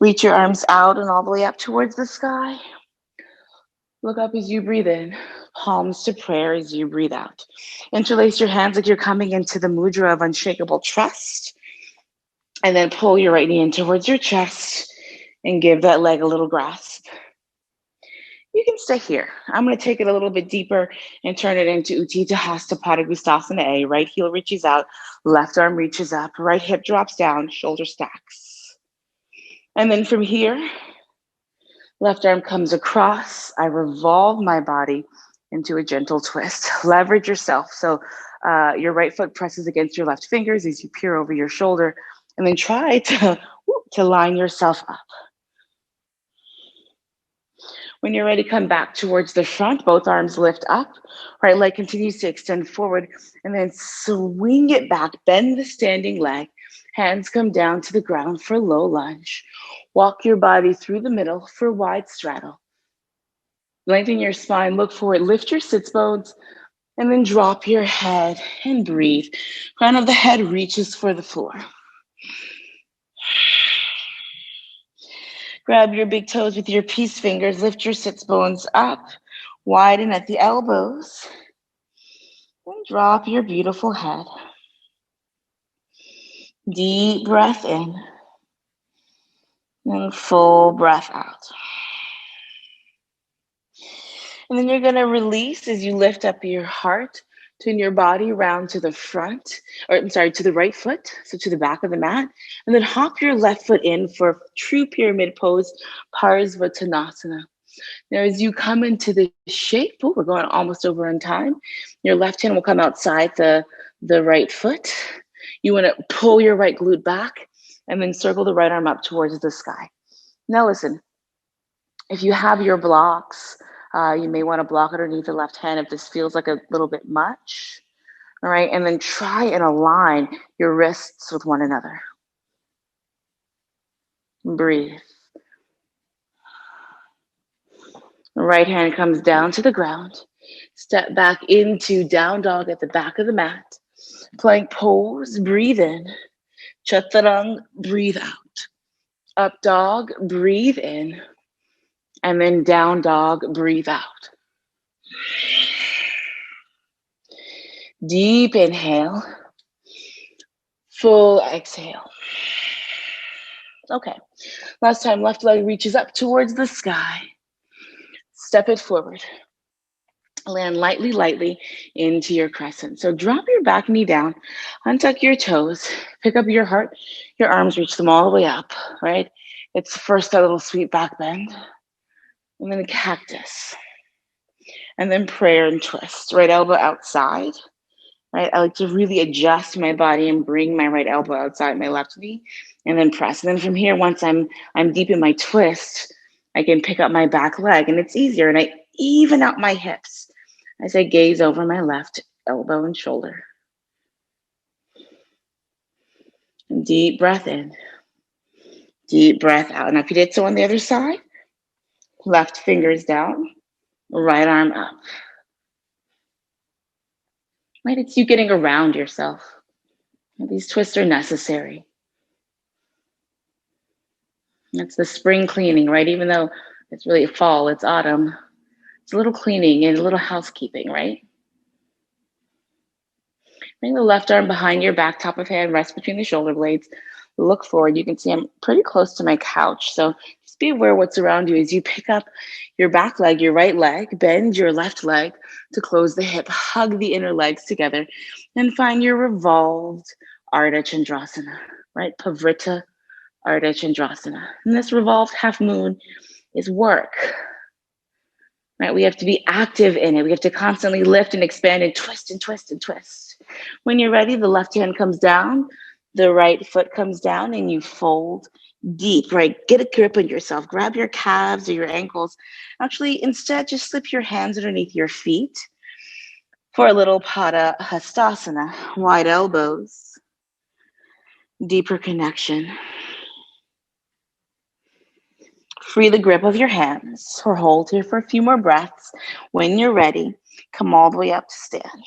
Reach your arms out and all the way up towards the sky. Look up as you breathe in. palms to prayer as you breathe out. Interlace your hands like you're coming into the mudra of unshakable trust. And then pull your right knee in towards your chest and give that leg a little grasp. You can stay here. I'm going to take it a little bit deeper and turn it into Utthita Hasta Padangusthasana A. Right heel reaches out, left arm reaches up, right hip drops down, shoulder stacks. And then from here, left arm comes across. I revolve my body into a gentle twist. Leverage yourself. So your right foot presses against your left fingers as you peer over your shoulder. And then try to line yourself up. When you're ready, come back towards the front. Both arms lift up. Right leg continues to extend forward. And then swing it back. Bend the standing leg. Hands come down to the ground for low lunge. Walk your body through the middle for wide straddle. Lengthen your spine. Look forward. Lift your sits bones. And then drop your head and breathe. Crown of the head reaches for the floor. Grab your big toes with your peace fingers. Lift your sits bones up. Widen at the elbows. And drop your beautiful head. Deep breath in. And full breath out. And then you're going to release as you lift up your heart. Turn your body round to the front, to the right foot, so to the back of the mat. And then hop your left foot in for true pyramid pose, Parsvottanasana. Now, as you come into the shape, we're going almost over on time. Your left hand will come outside the right foot. You want to pull your right glute back and then circle the right arm up towards the sky. Now, listen, if you have your blocks, you may want to block underneath the left hand if this feels like a little bit much. All right, and then try and align your wrists with one another. Breathe. The right hand comes down to the ground. Step back into down dog at the back of the mat. Plank pose, breathe in. Chaturanga, breathe out. Up dog, breathe in. And then down dog, breathe out. Deep inhale. Full exhale. Okay. Last time, left leg reaches up towards the sky. Step it forward. Land lightly into your crescent. So drop your back knee down, untuck your toes, pick up your heart, your arms reach them all the way up, right? It's first that little sweet back bend, and then a cactus, and then prayer and twist. Right elbow outside, right? I like to really adjust my body and bring my right elbow outside my left knee, and then press. And then from here, once I'm deep in my twist, I can pick up my back leg, and it's easier, and I even out my hips as I gaze over my left elbow and shoulder. And deep breath in, deep breath out. Now, if you did so on the other side, left fingers down, right arm up. Right, it's you getting around yourself. These twists are necessary. It's the spring cleaning, right? Even though it's really fall, it's autumn. It's a little cleaning and a little housekeeping, right? Bring the left arm behind your back, top of hand, rest between the shoulder blades. Look forward. You can see I'm pretty close to my couch. So just be aware what's around you as you pick up your back leg, your right leg, bend your left leg to close the hip, hug the inner legs together, and find your revolved Ardha Chandrasana, right? Pavrita Ardha Chandrasana. And this revolved half moon is work. Right? We have to be active in it. We have to constantly lift and expand and twist and twist and twist. When you're ready, the left hand comes down, the right foot comes down, and you fold deep, right? Get a grip on yourself. Grab your calves or your ankles. Actually, instead, just slip your hands underneath your feet for a little Pada Hastasana. Wide elbows, deeper connection. Free the grip of your hands or hold here for a few more breaths. When you're ready, come all the way up to stand.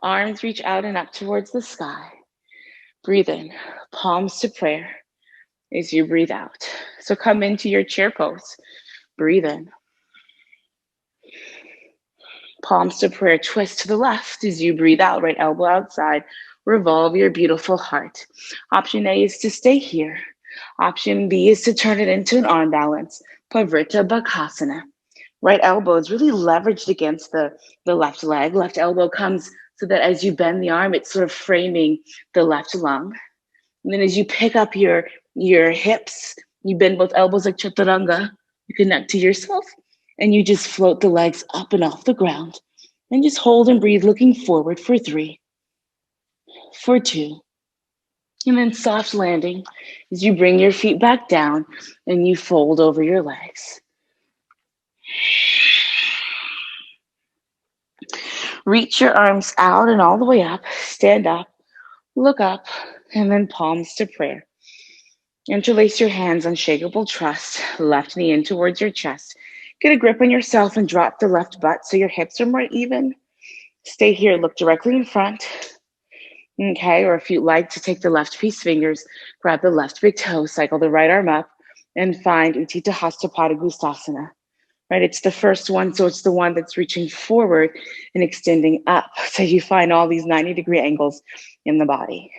Arms reach out and up towards the sky. Breathe in, palms to prayer as you breathe out. So come into your chair pose. Breathe in. Palms to prayer, twist to the left as you breathe out, right elbow outside. Revolve your beautiful heart. Option A is to stay here. Option B is to turn it into an arm balance. Pavrita Bakasana. Right elbow is really leveraged against the left leg. Left elbow comes so that as you bend the arm, it's sort of framing the left lung. And then as you pick up your hips, you bend both elbows like chaturanga. You connect to yourself and you just float the legs up and off the ground. And just hold and breathe, looking forward for 3, for 2, and then soft landing as you bring your feet back down and you fold over your legs. Reach your arms out and all the way up. Stand up, look up, and then palms to prayer. Interlace your hands, unshakable trust. Left knee in towards your chest. Get a grip on yourself and drop the left butt so your hips are more even. Stay here, look directly in front. Okay, or if you'd like to take the left peace fingers, grab the left big toe, cycle the right arm up, and find Utthita Hasta Padangusthasana. Right, it's the first one, so it's the one that's reaching forward and extending up. So you find all these 90-degree angles in the body.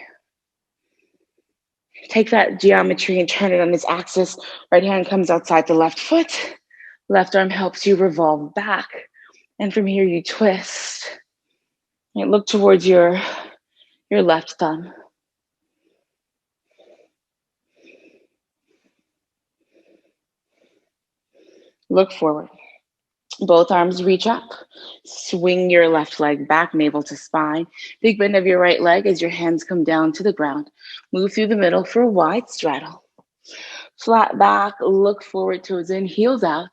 Take that geometry and turn it on its axis. Right hand comes outside the left foot. Left arm helps you revolve back. And from here you twist. And look towards your left thumb. Look forward. Both arms reach up. Swing your left leg back, navel to spine. Big bend of your right leg as your hands come down to the ground. Move through the middle for a wide straddle. Flat back, look forward toes in, heels out.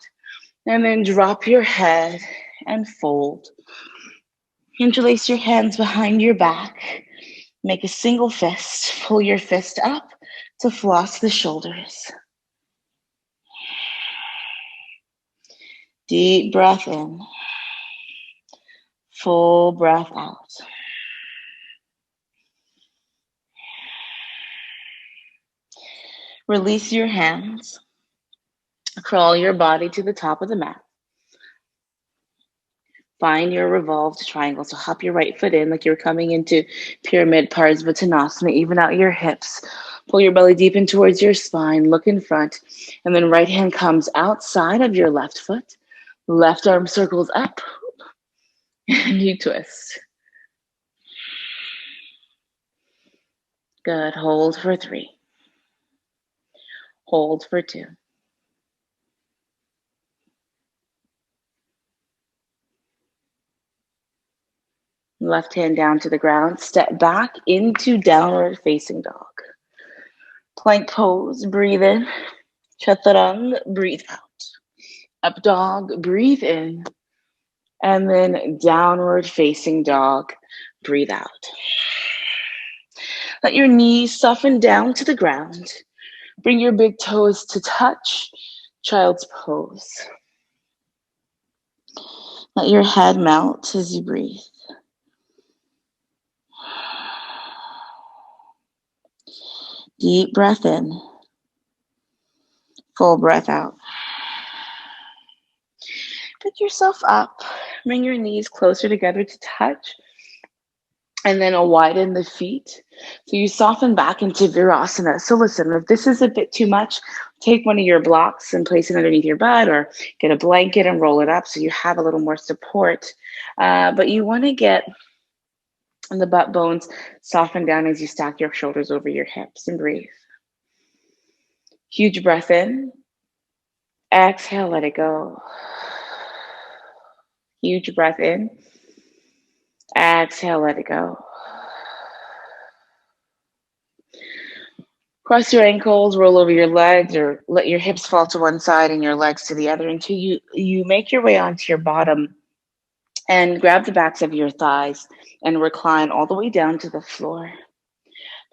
And then drop your head and fold. Interlace your hands behind your back. Make a single fist. Pull your fist up to floss the shoulders. Deep breath in. Full breath out. Release your hands. Crawl your body to the top of the mat. Find your revolved triangle. So hop your right foot in like you're coming into pyramid Parsvatanasana. Even out your hips. Pull your belly deep in towards your spine. Look in front. And then right hand comes outside of your left foot. Left arm circles up. And you twist. Good. Hold for 3. Hold for 2. Left hand down to the ground. Step back into downward facing dog. Plank pose. Breathe in. Chaturanga. Breathe out. Up dog. Breathe in. And then downward facing dog. Breathe out. Let your knees soften down to the ground. Bring your big toes to touch. Child's pose. Let your head melt as you breathe. Deep breath in. Full breath out. Pick yourself up. Bring your knees closer together to touch. And then widen the feet. So you soften back into Virasana. So listen, if this is a bit too much, take one of your blocks and place it underneath your butt or get a blanket and roll it up so you have a little more support. But you want to get the butt bones softened down as you stack your shoulders over your hips and breathe. Huge breath in. Exhale, let it go. Huge breath in. Exhale, let it go. Cross your ankles, roll over your legs, or let your hips fall to one side and your legs to the other until you make your way onto your bottom and grab the backs of your thighs and recline all the way down to the floor.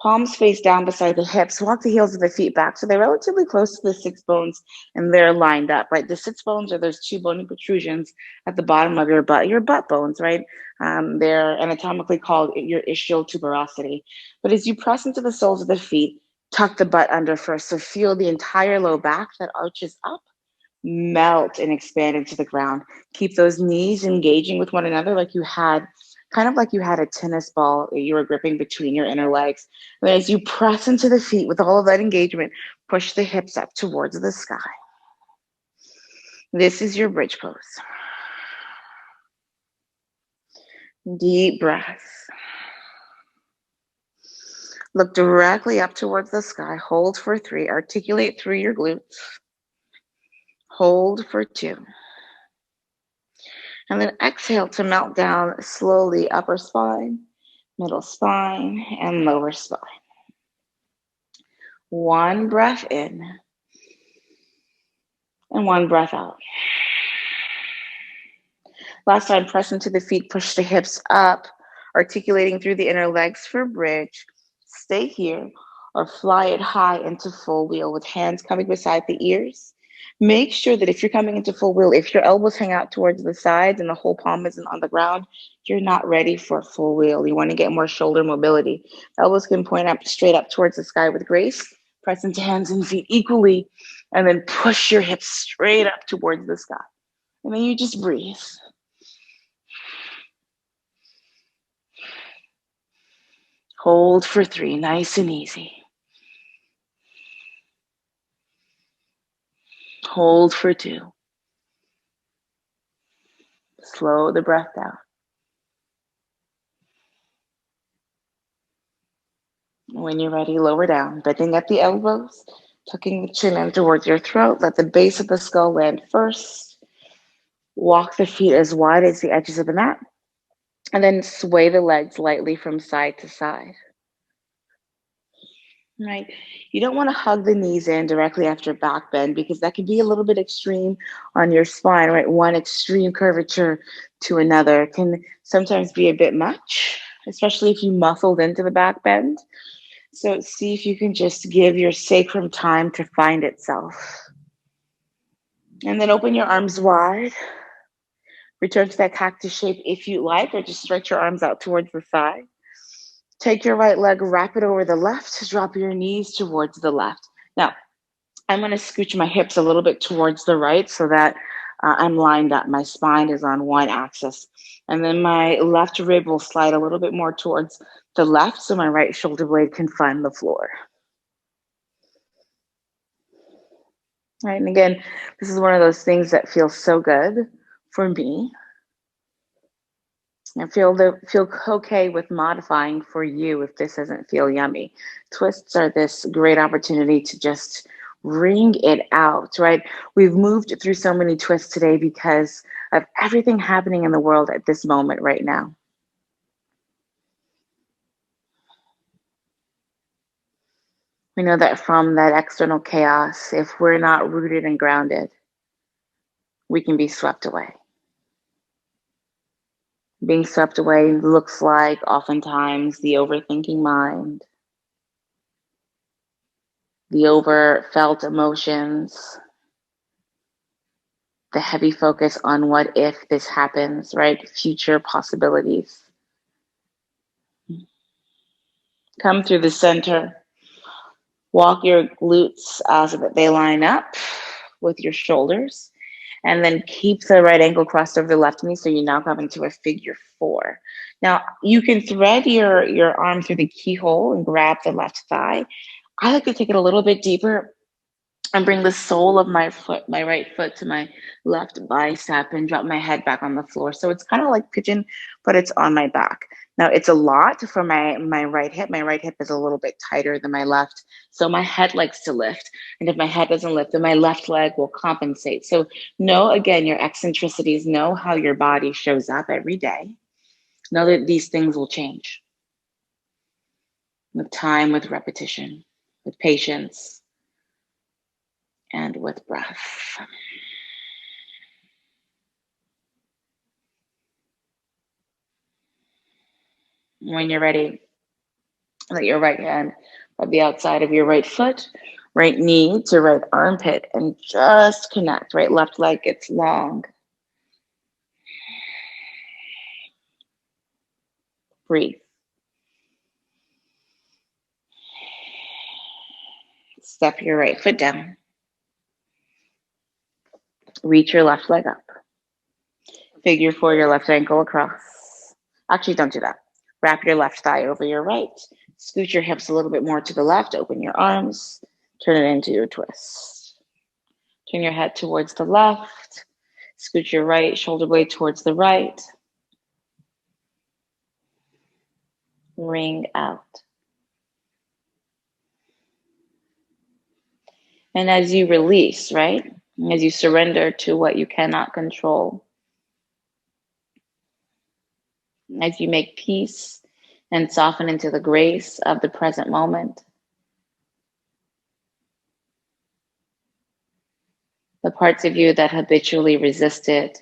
Palms face down beside the hips. Walk the heels of the feet back so they're relatively close to the sits bones and they're lined up, right? The sits bones are those 2 bony protrusions at the bottom of your butt bones, right? They're anatomically called your ischial tuberosity. But as you press into the soles of the feet, tuck the butt under first. So feel the entire low back that arches up. melt and expand into the ground. Keep those knees engaging with one another like you had, kind of like you had a tennis ball that you were gripping between your inner legs. And as you press into the feet with all of that engagement, push the hips up towards the sky. This is your bridge pose. Deep breaths. Look directly up towards the sky. Hold for 3. Articulate through your glutes. Hold for 2. And then exhale to melt down slowly, upper spine, middle spine, and lower spine. 1 breath in and 1 breath out. Last time, press into the feet, push the hips up, articulating through the inner legs for bridge. Stay here or fly it high into full wheel with hands coming beside the ears. Make sure that if you're coming into full wheel, if your elbows hang out towards the sides and the whole palm isn't on the ground, you're not ready for full wheel. You want to get more shoulder mobility. Elbows can point up straight up towards the sky with grace. Press into hands and feet equally, and then push your hips straight up towards the sky. And then you just breathe. Hold for 3, nice and easy. Hold for 2. Slow the breath down. When you're ready, lower down, bending at the elbows, tucking the chin in towards your throat. Let the base of the skull land first. Walk the feet as wide as the edges of the mat, and then sway the legs lightly from side to side. Right. You don't want to hug the knees in directly after back bend because that can be a little bit extreme on your spine, right? One extreme curvature to another can sometimes be a bit much, especially if you muscled into the back bend. So see if you can just give your sacrum time to find itself. And then open your arms wide. Return to that cactus shape if you like, or just stretch your arms out towards the side. Take your right leg, wrap it over the left, drop your knees towards the left. Now, I'm going to scooch my hips a little bit towards the right so that I'm lined up. My spine is on one axis. And then my left rib will slide a little bit more towards the left so my right shoulder blade can find the floor. Right, and again, this is one of those things that feels so good for me. And feel okay with modifying for you if this doesn't feel yummy. Twists are this great opportunity to just wring it out, right? We've moved through so many twists today because of everything happening in the world at this moment right now. We know that from that external chaos, if we're not rooted and grounded, we can be swept away. Being swept away looks like oftentimes the overthinking mind, the overfelt emotions, the heavy focus on what if this happens, right? Future possibilities. Come through the center. Walk your glutes so that they line up with your shoulders. And then keep the right ankle crossed over the left knee so you now come into a figure 4. Now, you can thread your arm through the keyhole and grab the left thigh. I like to take it a little bit deeper and bring the sole of my foot, my right foot, to my left bicep and drop my head back on the floor. So it's kind of like pigeon, but it's on my back. Now it's a lot for my right hip. My right hip is a little bit tighter than my left. So my head likes to lift. And if my head doesn't lift, then my left leg will compensate. So know, again, your eccentricities, know how your body shows up every day. Know that these things will change with time, with repetition, with patience, and with breath. When you're ready, let your right hand rub the outside of your right foot, right knee to right armpit, and just connect. Right left leg gets long. Breathe. Step your right foot down. Reach your left leg up. Figure four your left ankle across. Actually, don't do that. Wrap your left thigh over your right. Scoot your hips a little bit more to the left. Open your arms. Turn it into a twist. Turn your head towards the left. Scoot your right shoulder blade towards the right. Ring out. And as you release, right? As you surrender to what you cannot control, as you make peace and soften into the grace of the present moment, the parts of you that habitually resisted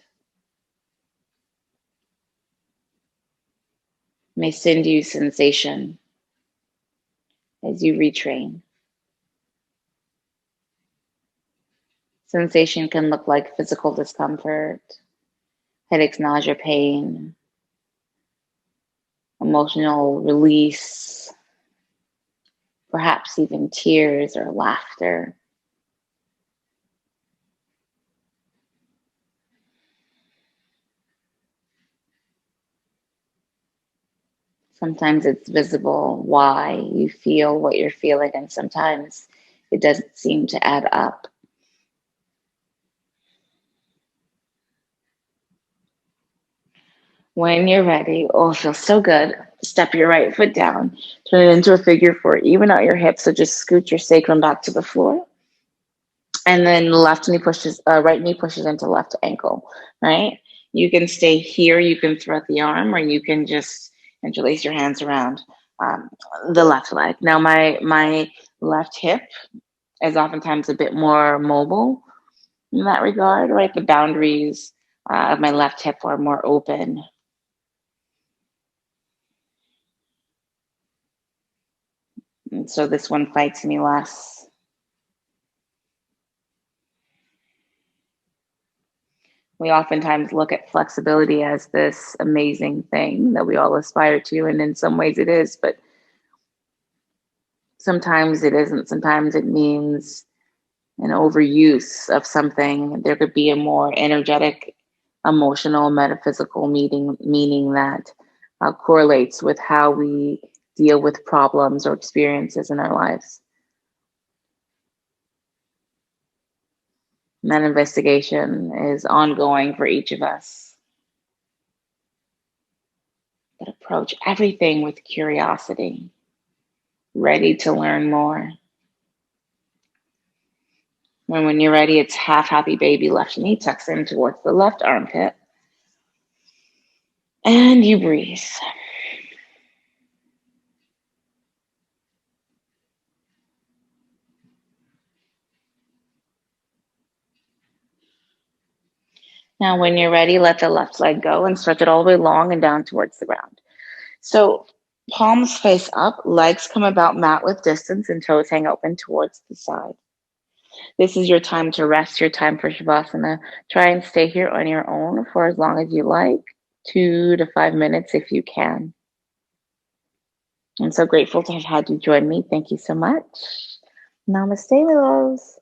may send you sensation as you retrain. Sensation can look like physical discomfort, headaches, nausea, pain, emotional release, perhaps even tears or laughter. Sometimes it's visible why you feel what you're feeling, and sometimes it doesn't seem to add up. When you're ready, oh, it feels so good. Step your right foot down, turn it into a figure four, even out your hips. So just scoot your sacrum back to the floor. And then right knee pushes into left ankle, right? You can stay here, you can thread the arm, or you can just interlace your hands around um, the left leg. Now, my left hip is oftentimes a bit more mobile in that regard, right? The boundaries of my left hip are more open. And so this one fights me less. We oftentimes look at flexibility as this amazing thing that we all aspire to, and in some ways it is, but sometimes it isn't. Sometimes it means an overuse of something. There could be a more energetic, emotional, metaphysical meaning that correlates with how we deal with problems or experiences in our lives. And that investigation is ongoing for each of us. But approach everything with curiosity, ready to learn more. When you're ready, it's half happy baby, left knee tucks in towards the left armpit. And you breathe. Now, when you're ready, let the left leg go and stretch it all the way long and down towards the ground. So palms face up, legs come about mat width distance, and toes hang open towards the side. This is your time to rest, your time for Shavasana. Try and stay here on your own for as long as you like, 2 to 5 minutes if you can. I'm so grateful to have had you join me. Thank you so much. Namaste, my loves.